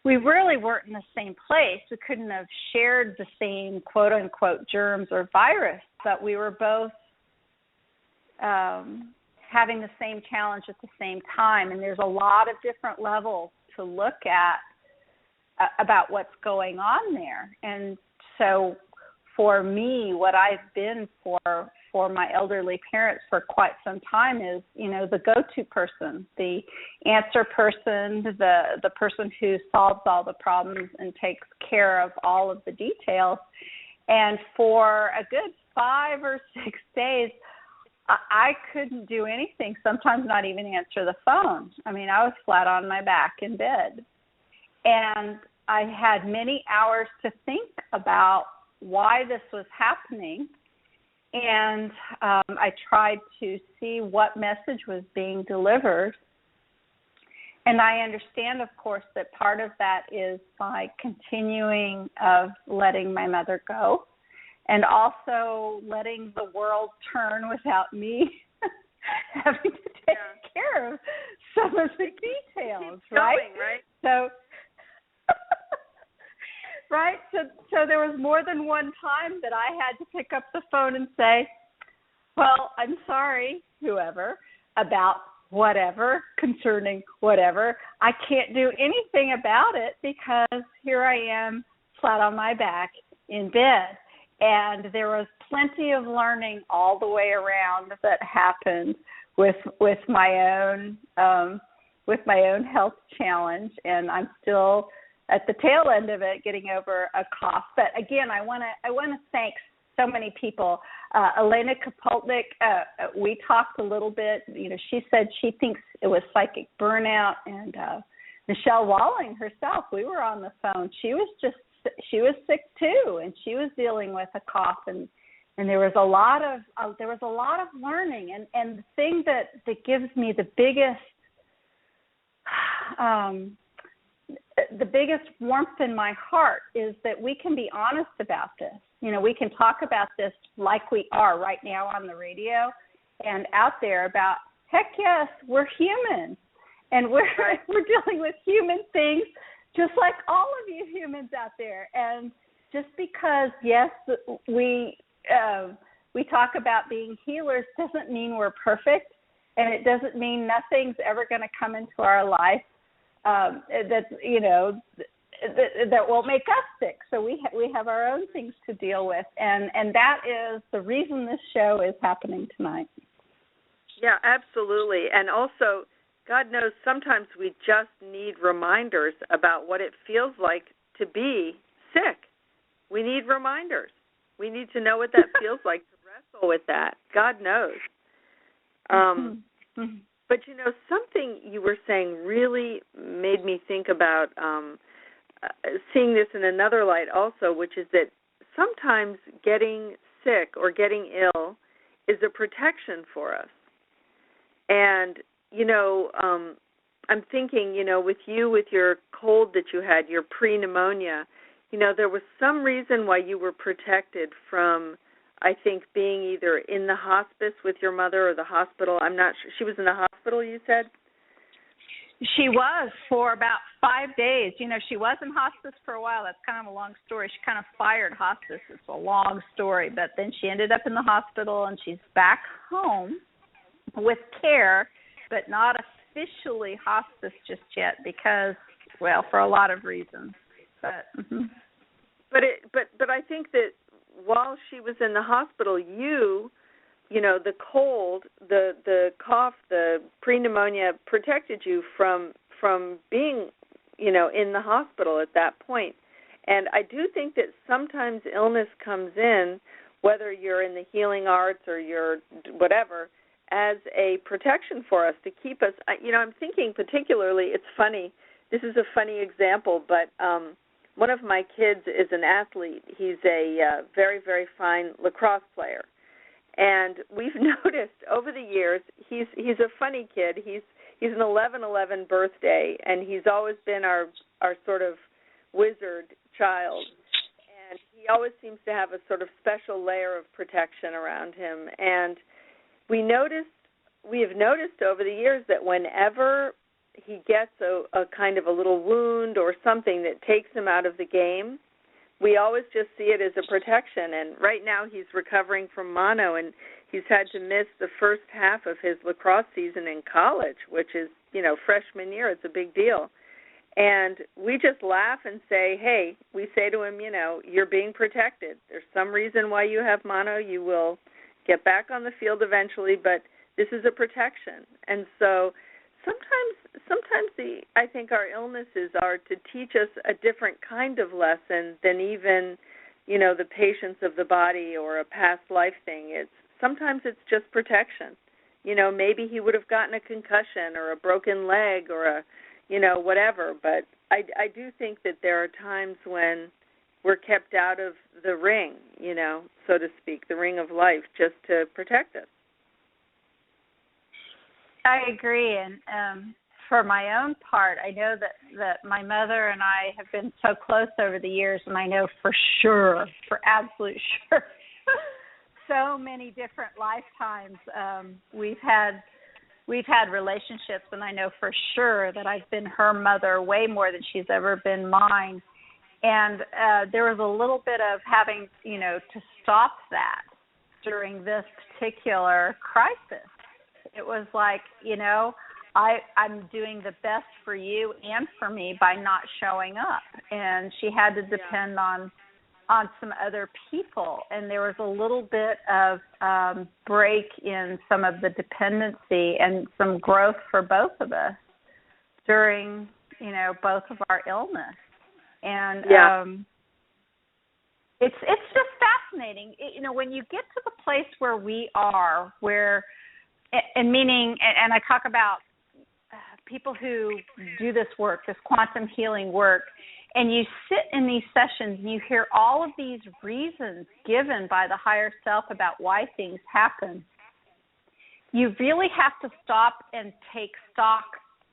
we really weren't in the same place. We couldn't have shared the same quote-unquote germs or virus, but we were both having the same challenge at the same time. And there's a lot of different levels to look at about what's going on there. And so for me, what I've been for my elderly parents for quite some time is, the go-to person, the answer person, the person who solves all the problems and takes care of all of the details. And for a good 5 or 6 days, I couldn't do anything, sometimes not even answer the phone. I mean, I was flat on my back in bed. And I had many hours to think about why this was happening. And I tried to see what message was being delivered. And I understand, of course, that part of that is by continuing of letting my mother go, and also letting the world turn without me having to take care of some of the details, right? So, right? So there was more than one time that I had to pick up the phone and say, well, I'm sorry, whoever, about whatever, concerning whatever. I can't do anything about it because here I am flat on my back in bed. And there was plenty of learning all the way around that happened with my own health challenge, and I'm still at the tail end of it, getting over a cough. But again, I want to thank so many people. Elena Kapolnik, we talked a little bit. She said she thinks it was psychic burnout, and Michelle Walling herself. We were on the phone. She was sick too, and she was dealing with a cough, and there was a lot of learning. And the thing that gives me the biggest warmth in my heart is that we can be honest about this. We can talk about this like we are right now on the radio and out there about, heck yes, we're human, and we're dealing with human things just like all of you humans out there. And just because, yes, we talk about being healers doesn't mean we're perfect, and it doesn't mean nothing's ever going to come into our life that won't make us sick. So we have our own things to deal with, and that is the reason this show is happening tonight. Yeah, absolutely. And also, God knows sometimes we just need reminders about what it feels like to be sick. We need reminders. We need to know what that feels like to wrestle with that. God knows. But, something you were saying really made me think about seeing this in another light also, which is that sometimes getting sick or getting ill is a protection for us. And, I'm thinking, with your cold that you had, your pre-pneumonia, there was some reason why you were protected from, I think, being either in the hospice with your mother or the hospital. I'm not sure. She was in the hospital, you said? She was for about 5 days. She was in hospice for a while. That's kind of a long story. She kind of fired hospice. It's a long story. But then she ended up in the hospital, and she's back home with care, but not officially hospice just yet because, well, for a lot of reasons. But I think that while she was in the hospital, the cold, the cough, the pre-pneumonia protected you from being, in the hospital at that point. And I do think that sometimes illness comes in, whether you're in the healing arts or you're whatever, as a protection for us to keep us. I'm thinking particularly, it's funny, this is a funny example, but one of my kids is an athlete. He's a very, very fine lacrosse player. And we've noticed over the years, he's a funny kid. He's an 11/11 birthday, and he's always been our sort of wizard child. And he always seems to have a sort of special layer of protection around him. And we have noticed over the years that whenever he gets a kind of a little wound or something that takes him out of the game, we always just see it as a protection. And right now he's recovering from mono, and he's had to miss the first half of his lacrosse season in college, which is, freshman year. It's a big deal. And we just laugh and say, hey, we say to him, you're being protected. There's some reason why you have mono. You will get back on the field eventually, but this is a protection. And so sometimes I think our illnesses are to teach us a different kind of lesson than even, the patience of the body or a past life thing. Sometimes it's just protection. Maybe he would have gotten a concussion or a broken leg or a, whatever. But I do think that there are times when we're kept out of the ring, so to speak, the ring of life, just to protect us. I agree, and for my own part, I know that my mother and I have been so close over the years, and I know for absolute sure, so many different lifetimes we've had relationships, and I know for sure that I've been her mother way more than she's ever been mine. And there was a little bit of having, to stop that during this particular crisis. It was like, I'm doing the best for you and for me by not showing up. And she had to depend on some other people. And there was a little bit of break in some of the dependency and some growth for both of us during, both of our illness. And it's just fascinating. When you get to the place where we are, and I talk about people who do this work, this quantum healing work, and you sit in these sessions and you hear all of these reasons given by the higher self about why things happen. You really have to stop and take stock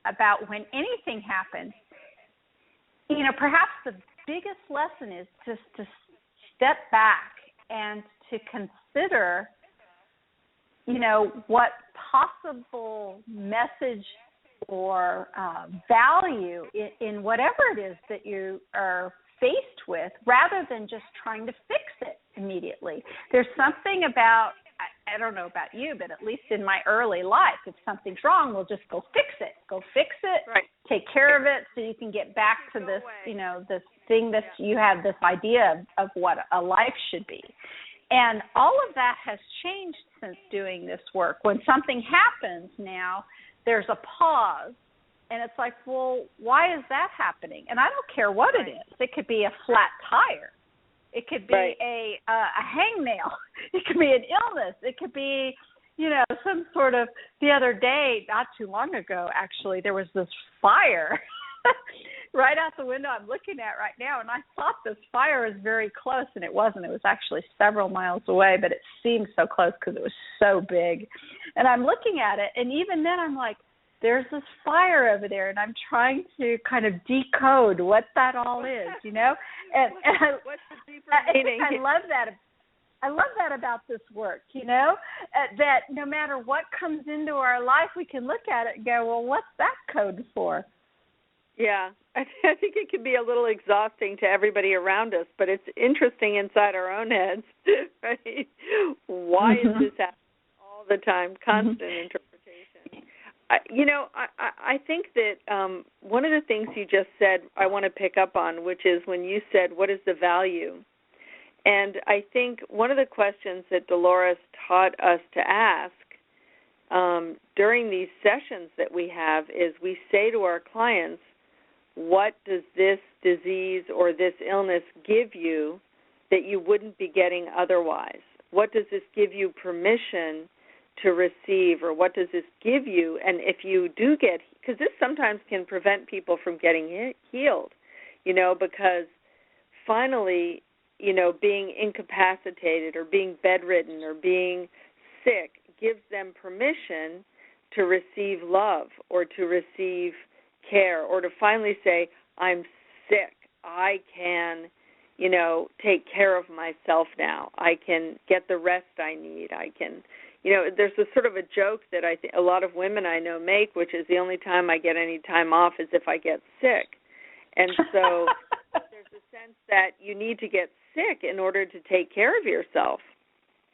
about when anything happens. Perhaps the biggest lesson is just to step back and to consider, what possible message or value in whatever it is that you are faced with, rather than just trying to fix it immediately. There's something about, I don't know about you, but at least in my early life, if something's wrong, we'll just go fix it. Right. Take care of it so you can get back to this, this thing that you have, this idea of what a life should be. And all of that has changed since doing this work. When something happens now, there's a pause, and it's like, well, why is that happening? And I don't care what it is. It could be a flat tire. It could be a hangnail. It could be an illness. It could be, some sort of, the other day, not too long ago, actually, there was this fire right out the window I'm looking at right now, and I thought this fire was very close, and it wasn't. It was actually several miles away, but it seemed so close because it was so big. And I'm looking at it, and even then I'm like, there's this fire over there, and I'm trying to kind of decode what that all is, And what's the deeper meaning? I love that. I love that about this work, that no matter what comes into our life, we can look at it and go, well, what's that code for? Yeah, I think it can be a little exhausting to everybody around us, but it's interesting inside our own heads, right? Why is this happening all the time? Constant interpretation. I think that one of the things you just said I want to pick up on, which is when you said, what is the value? And I think one of the questions that Dolores taught us to ask during these sessions that we have is we say to our clients, what does this disease or this illness give you that you wouldn't be getting otherwise? What does this give you permission to receive, or what does this give you? And if you do get, because this sometimes can prevent people from getting healed, because finally, being incapacitated or being bedridden or being sick gives them permission to receive love or to receive care, or to finally say, I'm sick. I can, take care of myself now. I can get the rest I need. I can, there's a sort of a joke that I think a lot of women I know make, which is the only time I get any time off is if I get sick. And so there's a sense that you need to get sick in order to take care of yourself,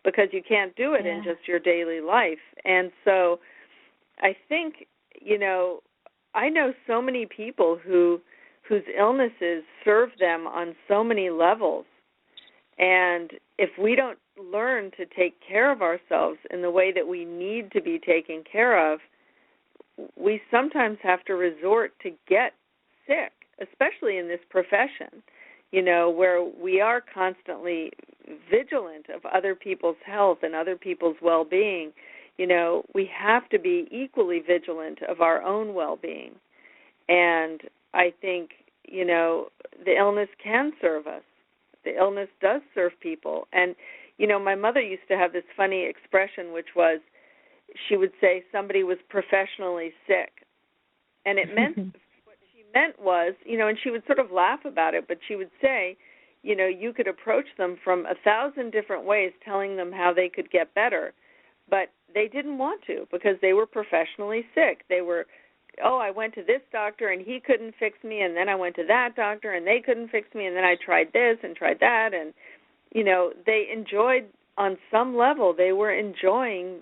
because you can't do it in just your daily life. And so I think, I know so many people whose illnesses serve them on so many levels. And if we don't learn to take care of ourselves in the way that we need to be taken care of, we sometimes have to resort to get sick, especially in this profession, where we are constantly vigilant of other people's health and other people's well-being. We have to be equally vigilant of our own well-being. And I think, the illness can serve us. The illness does serve people. And, my mother used to have this funny expression, which was, she would say somebody was professionally sick. And it meant, what she meant was, and she would sort of laugh about it, but she would say, you could approach them from 1,000 different ways telling them how they could get better. But they didn't want to, because they were professionally sick. They were, I went to this doctor and he couldn't fix me, and then I went to that doctor and they couldn't fix me, and then I tried this and tried that. And, they enjoyed, on some level, they were enjoying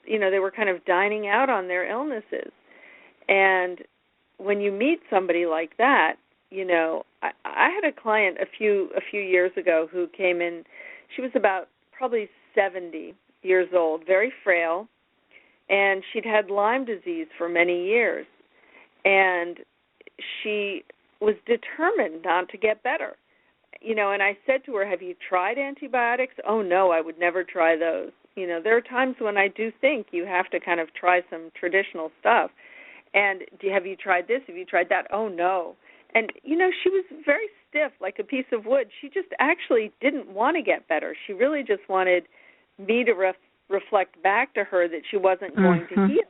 they were kind of dining out on their illnesses. And when you meet somebody like that, I had a client a few years ago who came in. She was about probably 70 years old, very frail, and she'd had Lyme disease for many years. And she was determined not to get better. And I said to her, have you tried antibiotics? Oh, no, I would never try those. There are times when I do think you have to kind of try some traditional stuff. And have you tried this? Have you tried that? Oh, no. And, she was very stiff, like a piece of wood. She just actually didn't want to get better. She really just wanted me to reflect back to her that she wasn't going to heal.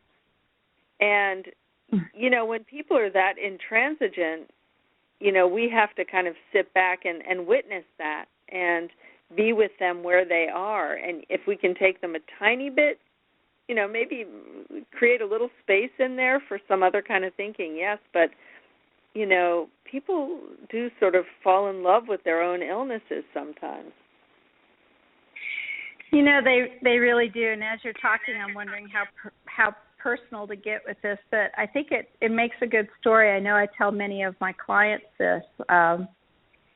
And, when people are that intransigent, we have to kind of sit back and witness that and be with them where they are. And if we can take them a tiny bit, maybe create a little space in there for some other kind of thinking, yes, but, people do sort of fall in love with their own illnesses sometimes. They really do. And as you're talking, I'm wondering how personal to get with this, but I think it makes a good story. I know I tell many of my clients this,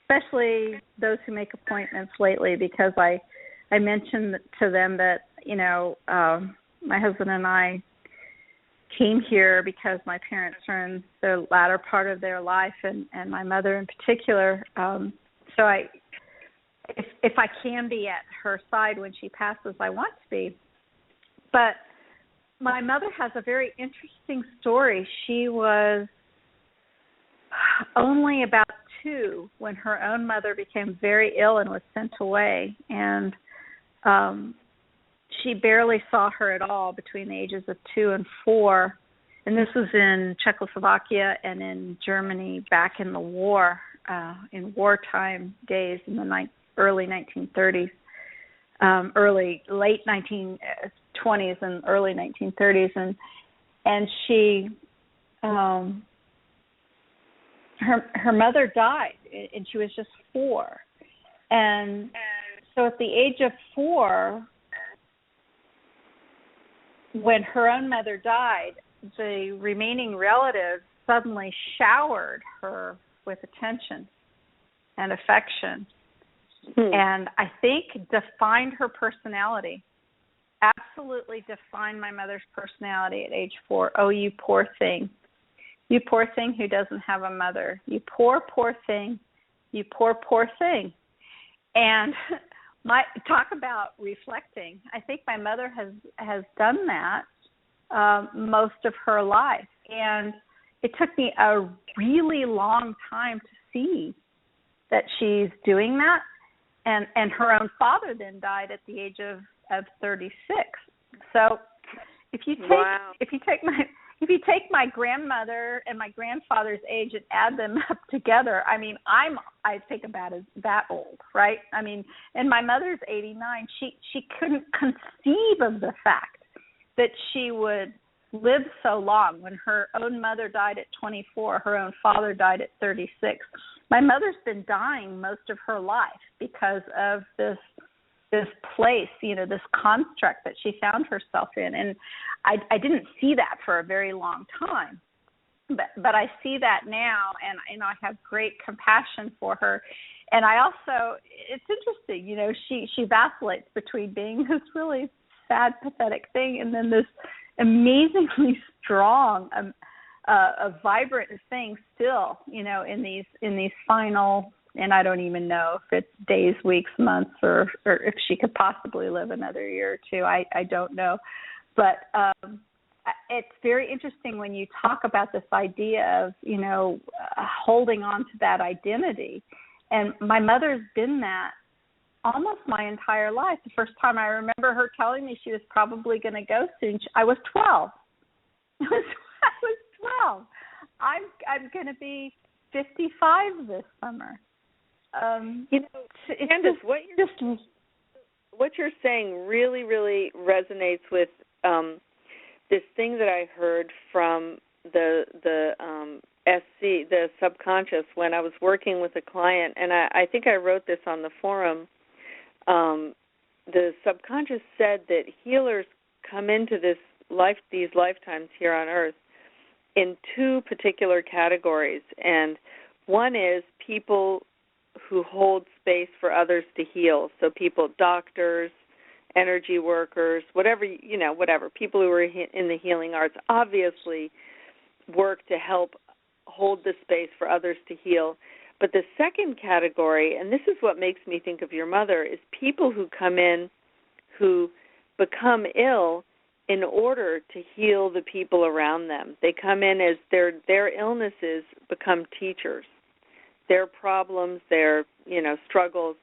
especially those who make appointments lately, because I mentioned to them that, my husband and I came here because my parents are in the latter part of their life, and my mother in particular. So if I can be at her side when she passes, I want to be. But my mother has a very interesting story. She was only about 2 when her own mother became very ill and was sent away. And she barely saw her at all between the ages of 2 and 4. And this was in Czechoslovakia and in Germany back in the war, in wartime days in the early 1930s. Late 1920s and early 1930s, and she, her mother died, and she was just 4, and so at the age of 4, when her own mother died, the remaining relatives suddenly showered her with attention and affection. And I think defined her personality, absolutely defined my mother's personality at age 4. Oh, you poor thing. You poor thing who doesn't have a mother. You poor, poor thing. You poor, poor thing. And talk about reflecting. I think my mother has done that most of her life. And it took me a really long time to see that she's doing that. And her own father then died at the age of 36. So if you take my grandmother and my grandfather's age and add them up together, I mean, I think about as that old, right? I mean, and my mother's 89. She couldn't conceive of the fact that she would live so long. When her own mother died at 24, her own father died at 36. My mother's been dying most of her life because of this place, this construct that she found herself in. And I didn't see that for a very long time. But I see that now, and I have great compassion for her. And I also, it's interesting, she vacillates between being this really sad, pathetic thing and then this amazingly strong, a vibrant thing still, in these final, and I don't even know if it's days, weeks, months, or if she could possibly live another year or 2. I don't know. But it's very interesting when you talk about this idea of, holding on to that identity. And my mother's been that almost my entire life. The first time I remember her telling me she was probably going to go soon, I was 12. I was 12. I'm going to be 55 this summer. Candace, what you're saying really, really resonates with this thing that I heard from the SC, the subconscious, when I was working with a client, and I think I wrote this on the forum. The subconscious said that healers come into these lifetimes here on Earth in two particular categories. And one is people who hold space for others to heal. So people, doctors, energy workers, whatever, people who are in the healing arts obviously work to help hold the space for others to heal. But the second category, and this is what makes me think of your mother, is people who come in who become ill in order to heal the people around them. They come in as their illnesses become teachers. Their problems, their struggles,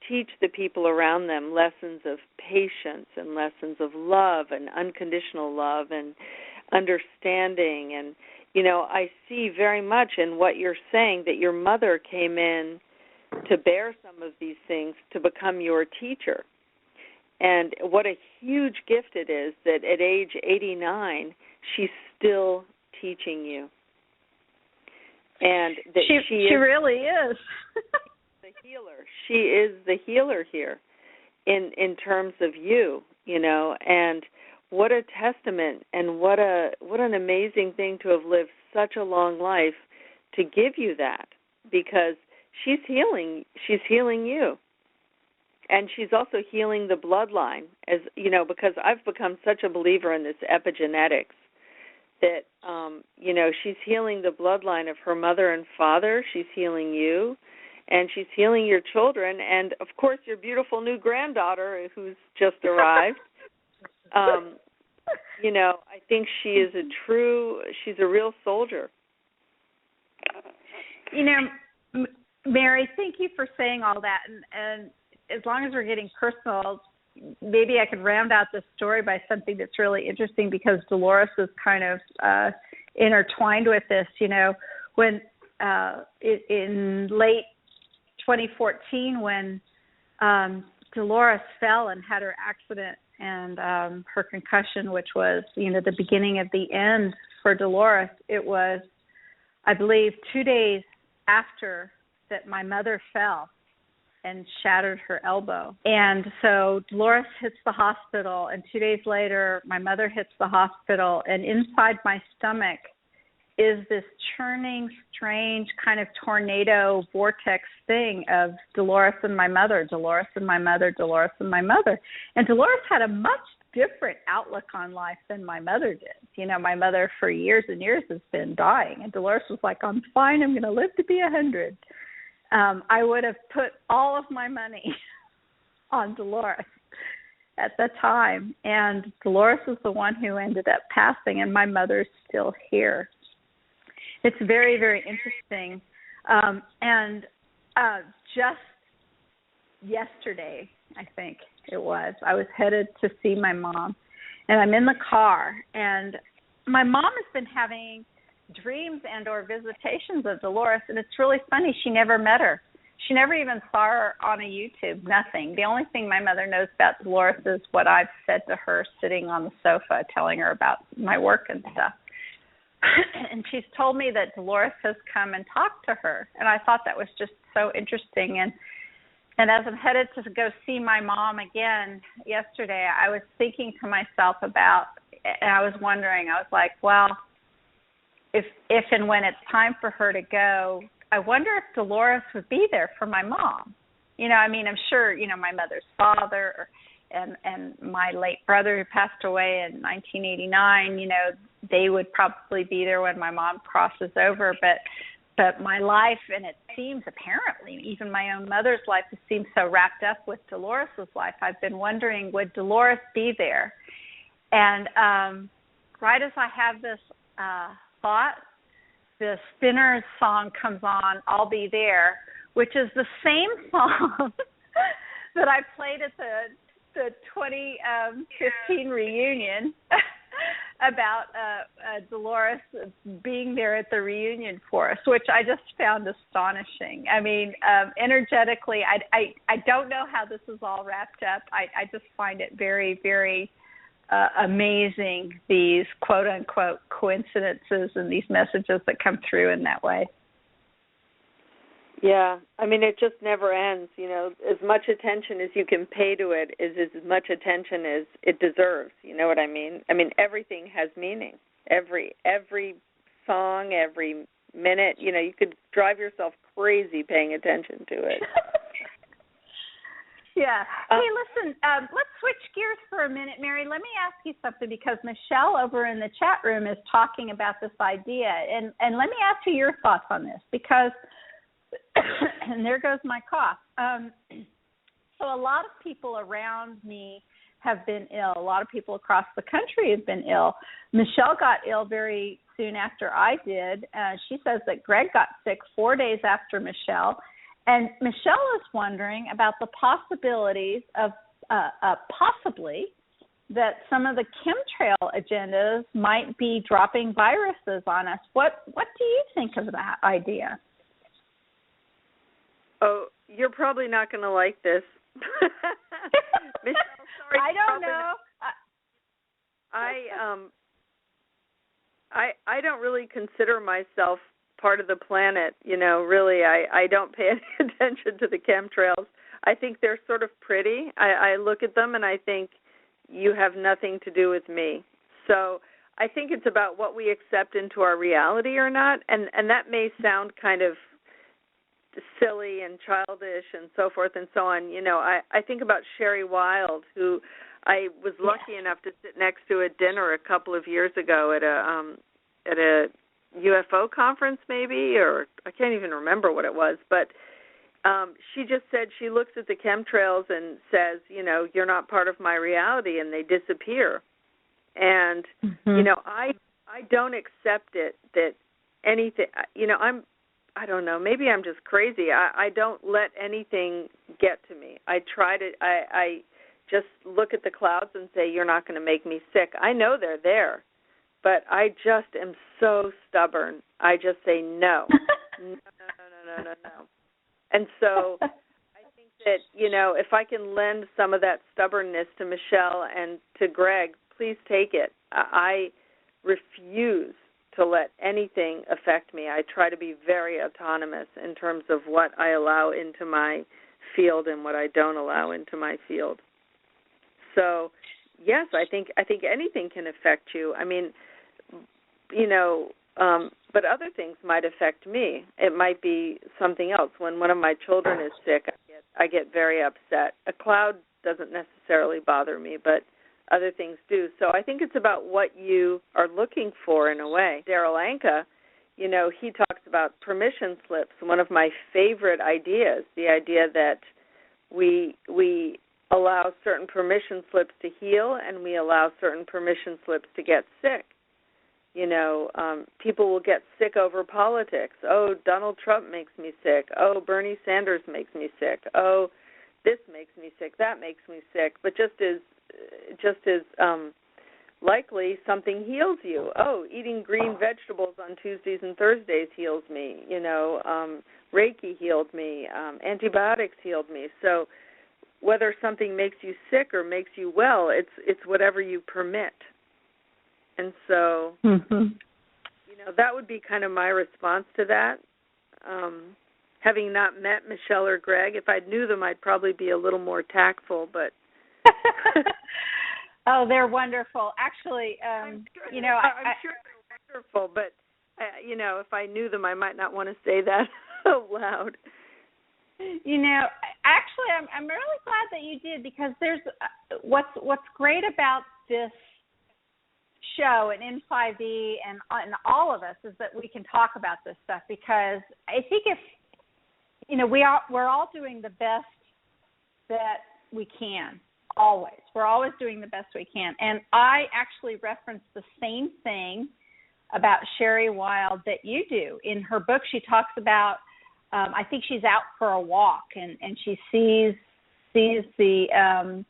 teach the people around them lessons of patience and lessons of love and unconditional love and understanding. And, I see very much in what you're saying that your mother came in to bear some of these things to become your teacher. And what a huge gift it is that at age 89, she's still teaching you. And that she really is. The healer. She is the healer here in terms of you, and what a testament and what an amazing thing to have lived such a long life to give you that, because she's healing you. And she's also healing the bloodline, as because I've become such a believer in this epigenetics that she's healing the bloodline of her mother and father. She's healing you, and she's healing your children, and of course your beautiful new granddaughter who's just arrived. I think she's a real soldier. Mary, thank you for saying all that, and as long as we're getting personal, maybe I could round out this story by something that's really interesting, because Dolores is kind of intertwined with this. When in late 2014, when Dolores fell and had her accident and her concussion, which was, the beginning of the end for Dolores, it was, I believe, 2 days after that my mother fell and shattered her elbow. And so Dolores hits the hospital, and 2 days later, my mother hits the hospital, and inside my stomach is this churning, strange kind of tornado vortex thing of Dolores and my mother, Dolores and my mother, Dolores and my mother. And Dolores had a much different outlook on life than my mother did. My mother for years and years has been dying, and Dolores was like, I'm fine, I'm going to live to be 100. I would have put all of my money on Dolores at the time, and Dolores was the one who ended up passing, and my mother's still here. It's very, very interesting. And just yesterday, I think it was, I was headed to see my mom, and I'm in the car, and my mom has been having dreams and or visitations of Dolores, and it's really funny. She never met her. She never even saw her on a YouTube, nothing. The only thing my mother knows about Dolores is what I've said to her sitting on the sofa telling her about my work and stuff. And she's told me that Dolores has come and talked to her, and I thought that was just so interesting. And as I'm headed to go see my mom again yesterday, I was thinking to myself about, and I was wondering, I was like, well, if and when it's time for her to go, I wonder if Dolores would be there for my mom. I'm sure, my mother's father and my late brother who passed away in 1989, they would probably be there when my mom crosses over. But my life, and it seems apparently even my own mother's life, it seems so wrapped up with Dolores' life. I've been wondering, would Dolores be there? And right as I have this thought, the Spinners song comes on, I'll Be There, which is the same song that I played at the 2015 reunion about Dolores being there at the reunion for us, which I just found astonishing. Energetically, I don't know how this is all wrapped up. I just find it very, very amazing, these quote-unquote coincidences and these messages that come through in that way. Yeah, I mean, it just never ends. You know, as much attention as you can pay to it is as much attention as it deserves. You know what I mean? I mean, everything has meaning. Every song, every minute. You know, you could drive yourself crazy paying attention to it. Yeah. Hey, listen, let's switch gears for a minute, Mary. Let me ask you something, because Michelle over in the chat room is talking about this idea. And let me ask you your thoughts on this, because, and there goes my cough. So a lot of people around me have been ill. A lot of people across the country have been ill. Michelle got ill very soon after I did. She says that Greg got sick 4 days after Michelle. And Michelle is wondering about the possibilities of possibly that some of the chemtrail agendas might be dropping viruses on us. What do you think of that idea? Oh, you're probably not going to like this. Michelle, sorry. I don't know. I don't really consider myself part of the planet, you know, really. I don't pay any attention to the chemtrails. I think they're sort of pretty. I look at them and I think you have nothing to do with me. So I think it's about what we accept into our reality or not, and that may sound kind of silly and childish and so forth and so on. You know, I think about Sherry Wild, who I was lucky enough to sit next to at dinner a couple of years ago at a UFO conference maybe, or I can't even remember what it was, but she just said she looks at the chemtrails and says, you know, you're not part of my reality, and they disappear. And, you know, I don't accept it that anything, you know, I don't know, maybe I'm just crazy. I don't let anything get to me. I just look at the clouds and say, you're not going to make me sick. I know they're there. But I just am so stubborn. I just say no. No. And so I think that, you know, if I can lend some of that stubbornness to Michelle and to Greg, please take it. I refuse to let anything affect me. I try to be very autonomous in terms of what I allow into my field and what I don't allow into my field. So, yes, I think anything can affect you. I mean, you know, but other things might affect me. It might be something else. When one of my children is sick, I get very upset. A cloud doesn't necessarily bother me, but other things do. So I think it's about what you are looking for in a way. Daryl Anka, you know, he talks about permission slips, one of my favorite ideas, the idea that we allow certain permission slips to heal and we allow certain permission slips to get sick. You know, people will get sick over politics. Oh, Donald Trump makes me sick. Oh, Bernie Sanders makes me sick. Oh, this makes me sick. That makes me sick. But just as likely, something heals you. Oh, eating green vegetables on Tuesdays and Thursdays heals me. You know, Reiki healed me. Antibiotics healed me. So whether something makes you sick or makes you well, it's whatever you permit. And so, you know, that would be kind of my response to that. Having not met Michelle or Greg, if I knew them, I'd probably be a little more tactful. But oh, they're wonderful. Actually, you know, I'm sure they're wonderful. But you know, if I knew them, I might not want to say that out loud. You know, actually, I'm really glad that you did, because there's what's great about this show and N5E and all of us is that we can talk about this stuff, because I think if, you know, we're all doing the best that we can, always. We're always doing the best we can. And I actually referenced the same thing about Sherry Wild that you do. In her book, she talks about, I think she's out for a walk, and she sees the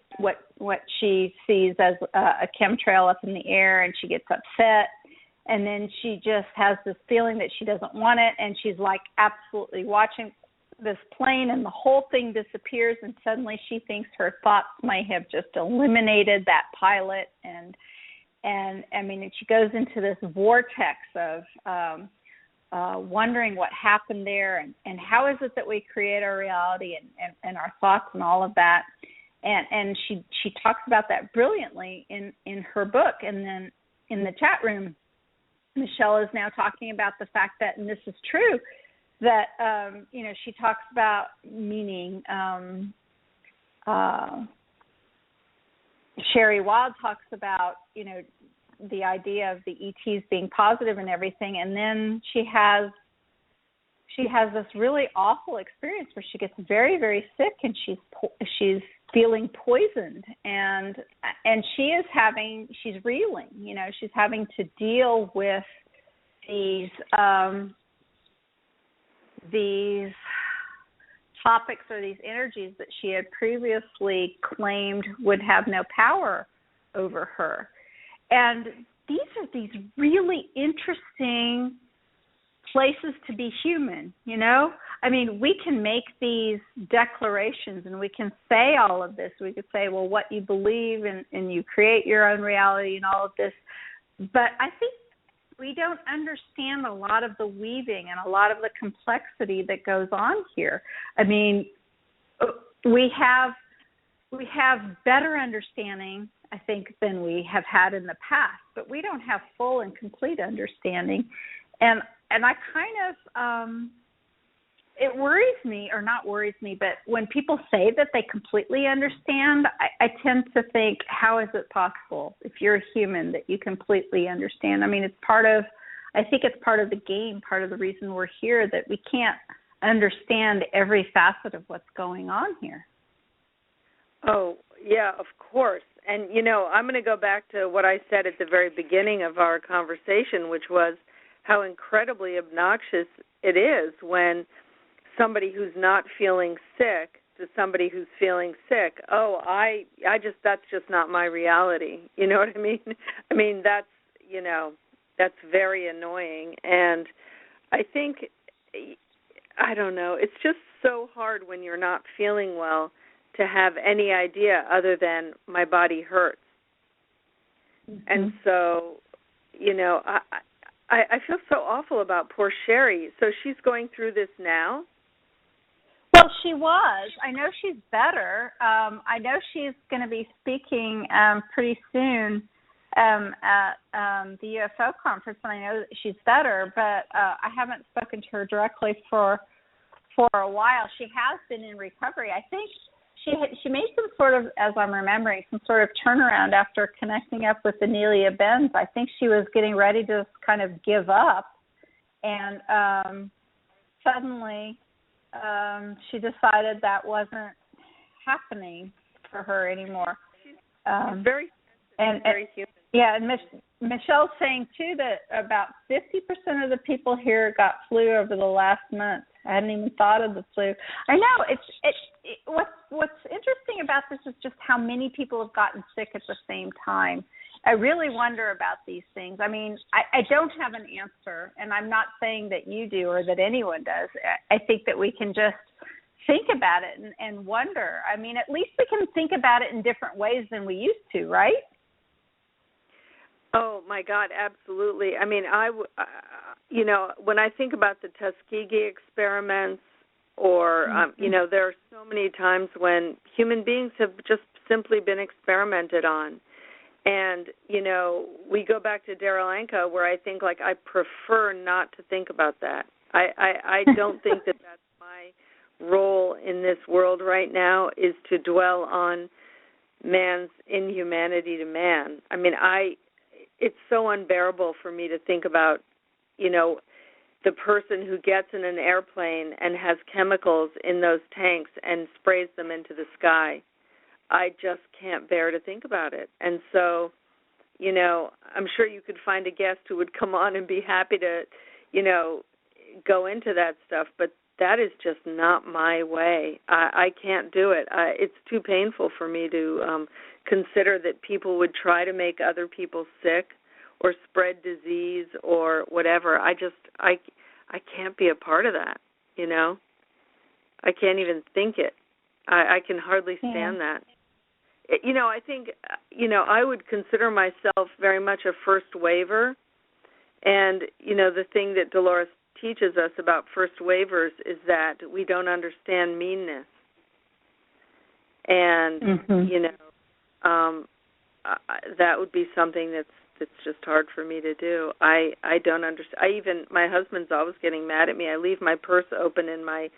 what she sees as a chemtrail up in the air, and she gets upset, and then she just has this feeling that she doesn't want it, and she's like absolutely watching this plane, and the whole thing disappears, and suddenly she thinks her thoughts may have just eliminated that pilot, and I mean, and she goes into this vortex wondering what happened there and how is it that we create our reality and our thoughts and all of that. And she talks about that brilliantly in her book. And then in the chat room, Michelle is now talking about the fact that, and this is true, that, she talks about meaning. Sherry Wild talks about, the idea of the ETs being positive and everything. And then she has this really awful experience where she gets very, very sick and she's feeling poisoned and she's reeling, she's having to deal with these topics or these energies that she had previously claimed would have no power over her. And these are these really interesting places to be human, I mean, we can make these declarations and we can say all of this. We could say, well, what you believe and you create your own reality and all of this. But I think we don't understand a lot of the weaving and a lot of the complexity that goes on here. I mean, we have better understanding, I think, than we have had in the past, but we don't have full and complete understanding. And I kind of, it worries me, or not worries me, but when people say that they completely understand, I tend to think, how is it possible, if you're a human, that you completely understand? I mean, I think it's part of the game, part of the reason we're here, that we can't understand every facet of what's going on here. Oh, yeah, of course. And, I'm going to go back to what I said at the very beginning of our conversation, which was how incredibly obnoxious it is when somebody who's not feeling sick to somebody who's feeling sick, that's just not my reality. You know what I mean? I mean, that's very annoying. And I think, I don't know, it's just so hard when you're not feeling well to have any idea other than my body hurts. Mm-hmm. And so, I feel so awful about poor Sherry. So she's going through this now? Well, she was. I know she's better. I know she's going to be speaking pretty soon at the UFO conference, and I know that she's better, but I haven't spoken to her directly for a while. She has been in recovery. I think she made some sort of, as I'm remembering, some sort of turnaround after connecting up with Anelia Benz. I think she was getting ready to kind of give up, and suddenly she decided that wasn't happening for her anymore. She's very sensitive, very human. Yeah, and Michelle's saying, too, that about 50% of the people here got flu over the last month. I hadn't even thought of the flu. I know. What's interesting about this is just how many people have gotten sick at the same time. I really wonder about these things. I mean, I don't have an answer, and I'm not saying that you do or that anyone does. I think that we can just think about it and wonder. I mean, at least we can think about it in different ways than we used to, right? Oh, my God, absolutely. I mean, when I think about the Tuskegee experiments or, there are so many times when human beings have just simply been experimented on. And, we go back to Darryl Anka, where I think, I prefer not to think about that. I don't think that that's my role in this world right now, is to dwell on man's inhumanity to man. I mean, it's so unbearable for me to think about, the person who gets in an airplane and has chemicals in those tanks and sprays them into the sky. I just can't bear to think about it. And so, I'm sure you could find a guest who would come on and be happy to, go into that stuff, but that is just not my way. I can't do it. It's too painful for me to consider that people would try to make other people sick or spread disease or whatever. I can't be a part of that, I can't even think it. I can hardly stand that. I think, I would consider myself very much a first waver. And, the thing that Dolores teaches us about first waivers is that we don't understand meanness. And, that would be something that's just hard for me to do. I don't understand. My husband's always getting mad at me. I leave my purse open in my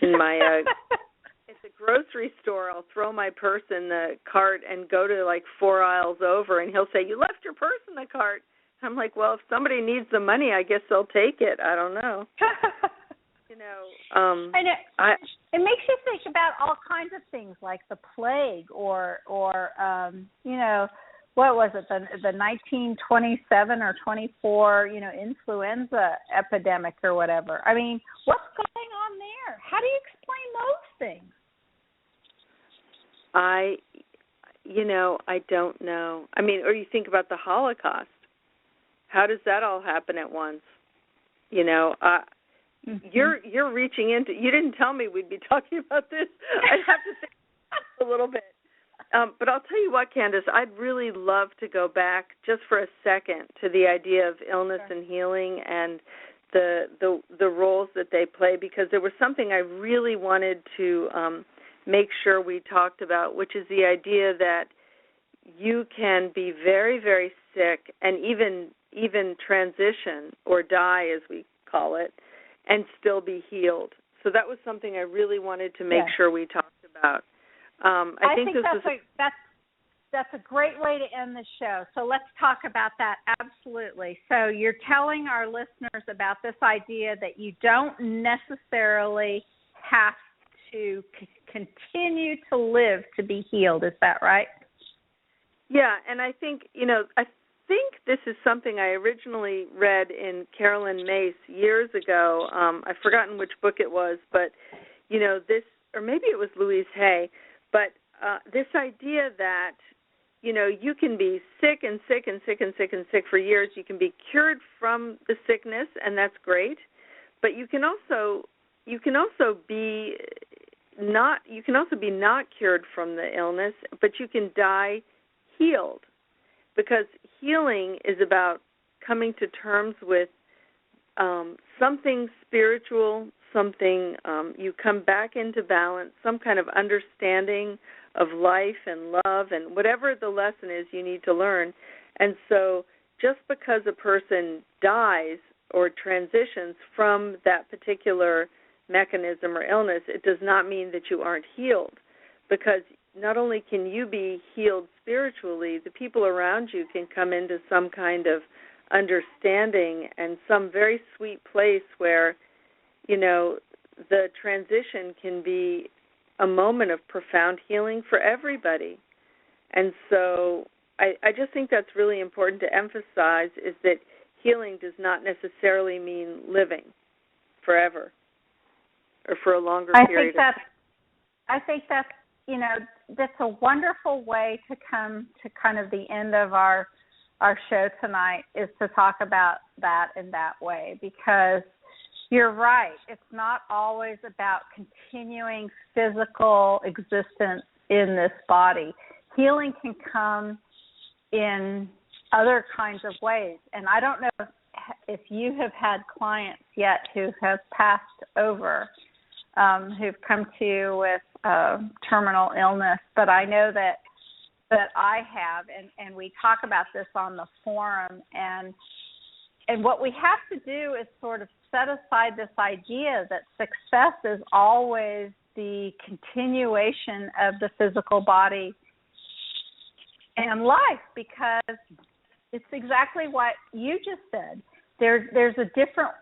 at the grocery store. I'll throw my purse in the cart and go to like 4 aisles over, and he'll say, "You left your purse in the cart." I'm like, "Well, if somebody needs the money, I guess they'll take it. I don't know." I know. It makes you think about all kinds of things like the plague or what was it, the 1927 or 24, influenza epidemic or whatever. I mean, what's going on there? How do you explain those things? I don't know. I mean, or you think about the Holocaust. How does that all happen at once? You're reaching into. You didn't tell me we'd be talking about this. I'd have to think a little bit. But I'll tell you what, Candace, I'd really love to go back just for a second to the idea of illness and healing and the roles that they play, because there was something I really wanted to make sure we talked about, which is the idea that you can be very, very sick and even transition or die, as we call it, and still be healed. So that was something I really wanted to make sure we talked about. I think that's a great way to end the show. So let's talk about that. Absolutely. So you're telling our listeners about this idea that you don't necessarily have to continue to live to be healed. Is that right? Yeah, and I think, I think this is something I originally read in Carolyn Mace years ago. I've forgotten which book it was, but, this, or maybe it was Louise Hay, but this idea that, you can be sick and sick and sick and sick and sick for years. You can be cured from the sickness, and that's great, but you can also be not cured from the illness, but you can die healed, because healing is about coming to terms with something spiritual, something you come back into balance, some kind of understanding of life and love and whatever the lesson is you need to learn. And so just because a person dies or transitions from that particular mechanism or illness, it does not mean that you aren't healed, because not only can you be healed spiritually, the people around you can come into some kind of understanding and some very sweet place where, the transition can be a moment of profound healing for everybody. And so I just think that's really important to emphasize, is that healing does not necessarily mean living forever or for a longer period of time. I think that's a wonderful way to come to kind of the end of our show tonight, is to talk about that in that way, because you're right. It's not always about continuing physical existence in this body. Healing can come in other kinds of ways. And I don't know if you have had clients yet who have passed over, who've come to you with terminal illness, but I know that I have, and we talk about this on the forum, and what we have to do is sort of set aside this idea that success is always the continuation of the physical body and life, because it's exactly what you just said. There's a different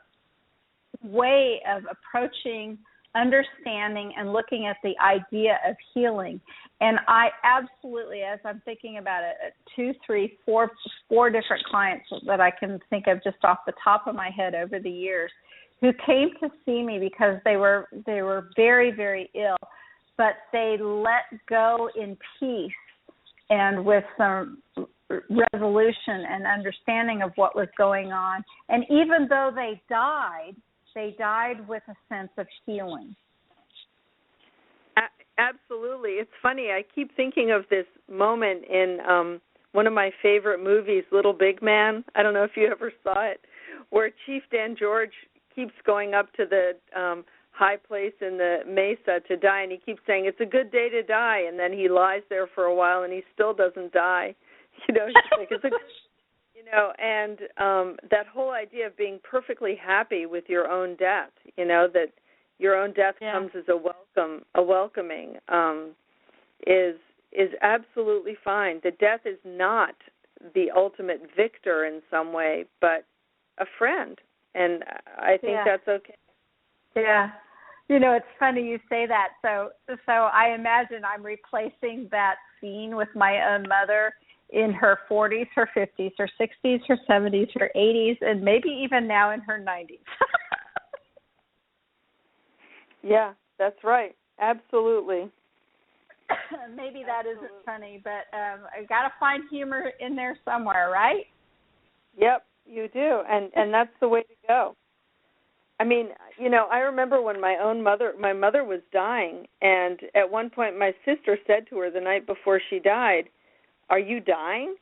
way of approaching understanding and looking at the idea of healing. And I absolutely, as I'm thinking about it, 2, 3, 4 different clients that I can think of just off the top of my head over the years, who came to see me because they were very, very ill, but they let go in peace and with some resolution and understanding of what was going on. And even though they died with a sense of healing. Absolutely. It's funny. I keep thinking of this moment in one of my favorite movies, Little Big Man. I don't know if you ever saw it, where Chief Dan George keeps going up to the high place in the mesa to die, and he keeps saying, it's a good day to die, and then he lies there for a while, and he still doesn't die. He's like, it's a and that whole idea of being perfectly happy with your own death, that your own death comes as a welcoming, is absolutely fine. The death is not the ultimate victor in some way, but a friend, and I think that's okay. Yeah. It's funny you say that. So I imagine I'm replacing that scene with my own mother in her 40s, her 50s, her 60s, her 70s, her 80s, and maybe even now in her 90s. Yeah, that's right. Absolutely. Maybe that isn't funny, but I've got to find humor in there somewhere, right? Yep, you do, and that's the way to go. I mean, I remember when my mother was dying, and at one point my sister said to her the night before she died, "Are you dying?"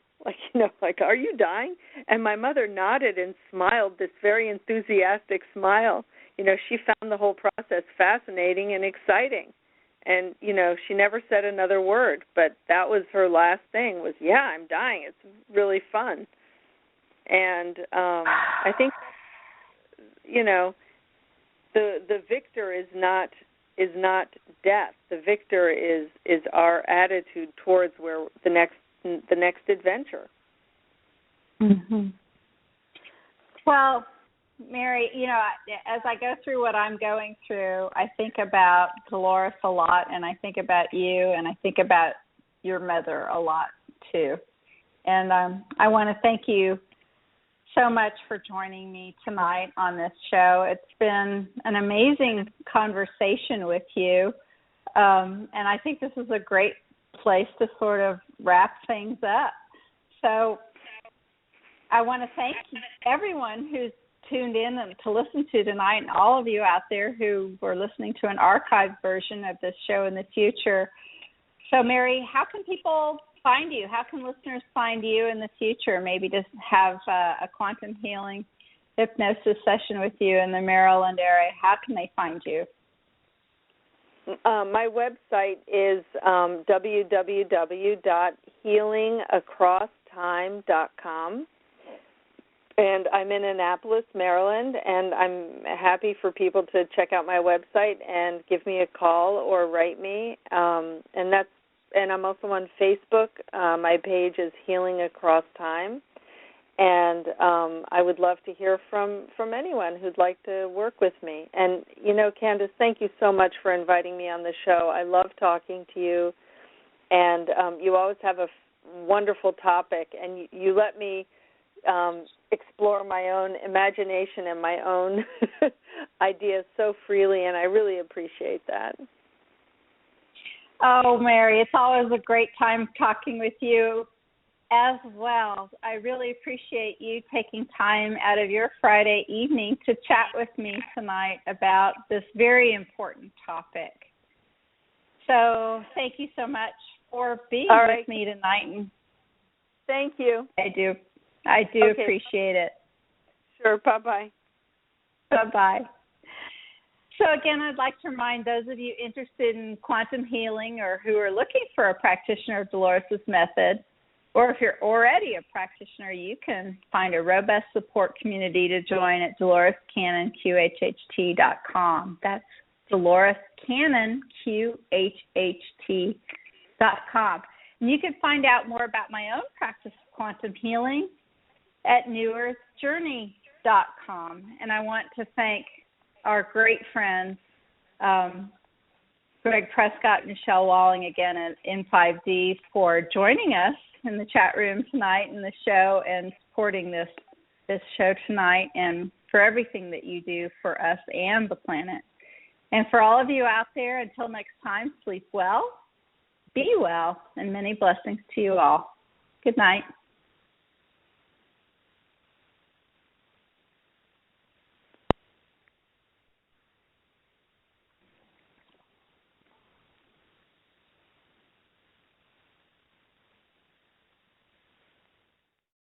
Are you dying? And my mother nodded and smiled this very enthusiastic smile. She found the whole process fascinating and exciting. And, she never said another word, but that was her last thing was, yeah, I'm dying. It's really fun. And I think, the victor is not death. The victor is our attitude towards where the next adventure. Mm-hmm. Well, Mary, as I go through what I'm going through, I think about Dolores a lot, and I think about you, and I think about your mother a lot, too. And I want to thank you so much for joining me tonight on this show. It's been an amazing conversation with you, and I think this is a great place to sort of wrap things up. So I want to thank everyone who's tuned in and to listen to tonight, and all of you out there who were listening to an archived version of this show in the future. So, Mary, how can people find you? How can listeners find you in the future? Maybe just have a quantum healing hypnosis session with you in the Maryland area. How can they find you? My website is www.healingacrosstime.com. And I'm in Annapolis, Maryland, and I'm happy for people to check out my website and give me a call or write me. And I'm also on Facebook. My page is Healing Across Time. And I would love to hear from anyone who'd like to work with me. And, Candace, thank you so much for inviting me on the show. I love talking to you. And you always have a wonderful topic, and you let me explore my own imagination and my own ideas so freely, and I really appreciate that. Oh, Mary, it's always a great time talking with you as well. I really appreciate you taking time out of your Friday evening to chat with me tonight about this very important topic. So thank you so much for being with me tonight. Thank you. I do Okay. appreciate it. Sure. Bye-bye. Bye-bye. So again, I'd like to remind those of you interested in quantum healing or who are looking for a practitioner of Dolores' method, or if you're already a practitioner, you can find a robust support community to join at DoloresCannonQHHT.com. That's DoloresCannonQHHT.com. And you can find out more about my own practice of quantum healing at NewEarthJourney.com. And I want to thank our great friends, Greg Prescott and Michelle Walling, again at N5D, for joining us in the chat room tonight in the show and supporting this show tonight, and for everything that you do for us and the planet. And for all of you out there, until next time, sleep well, be well, and many blessings to you all. Good night.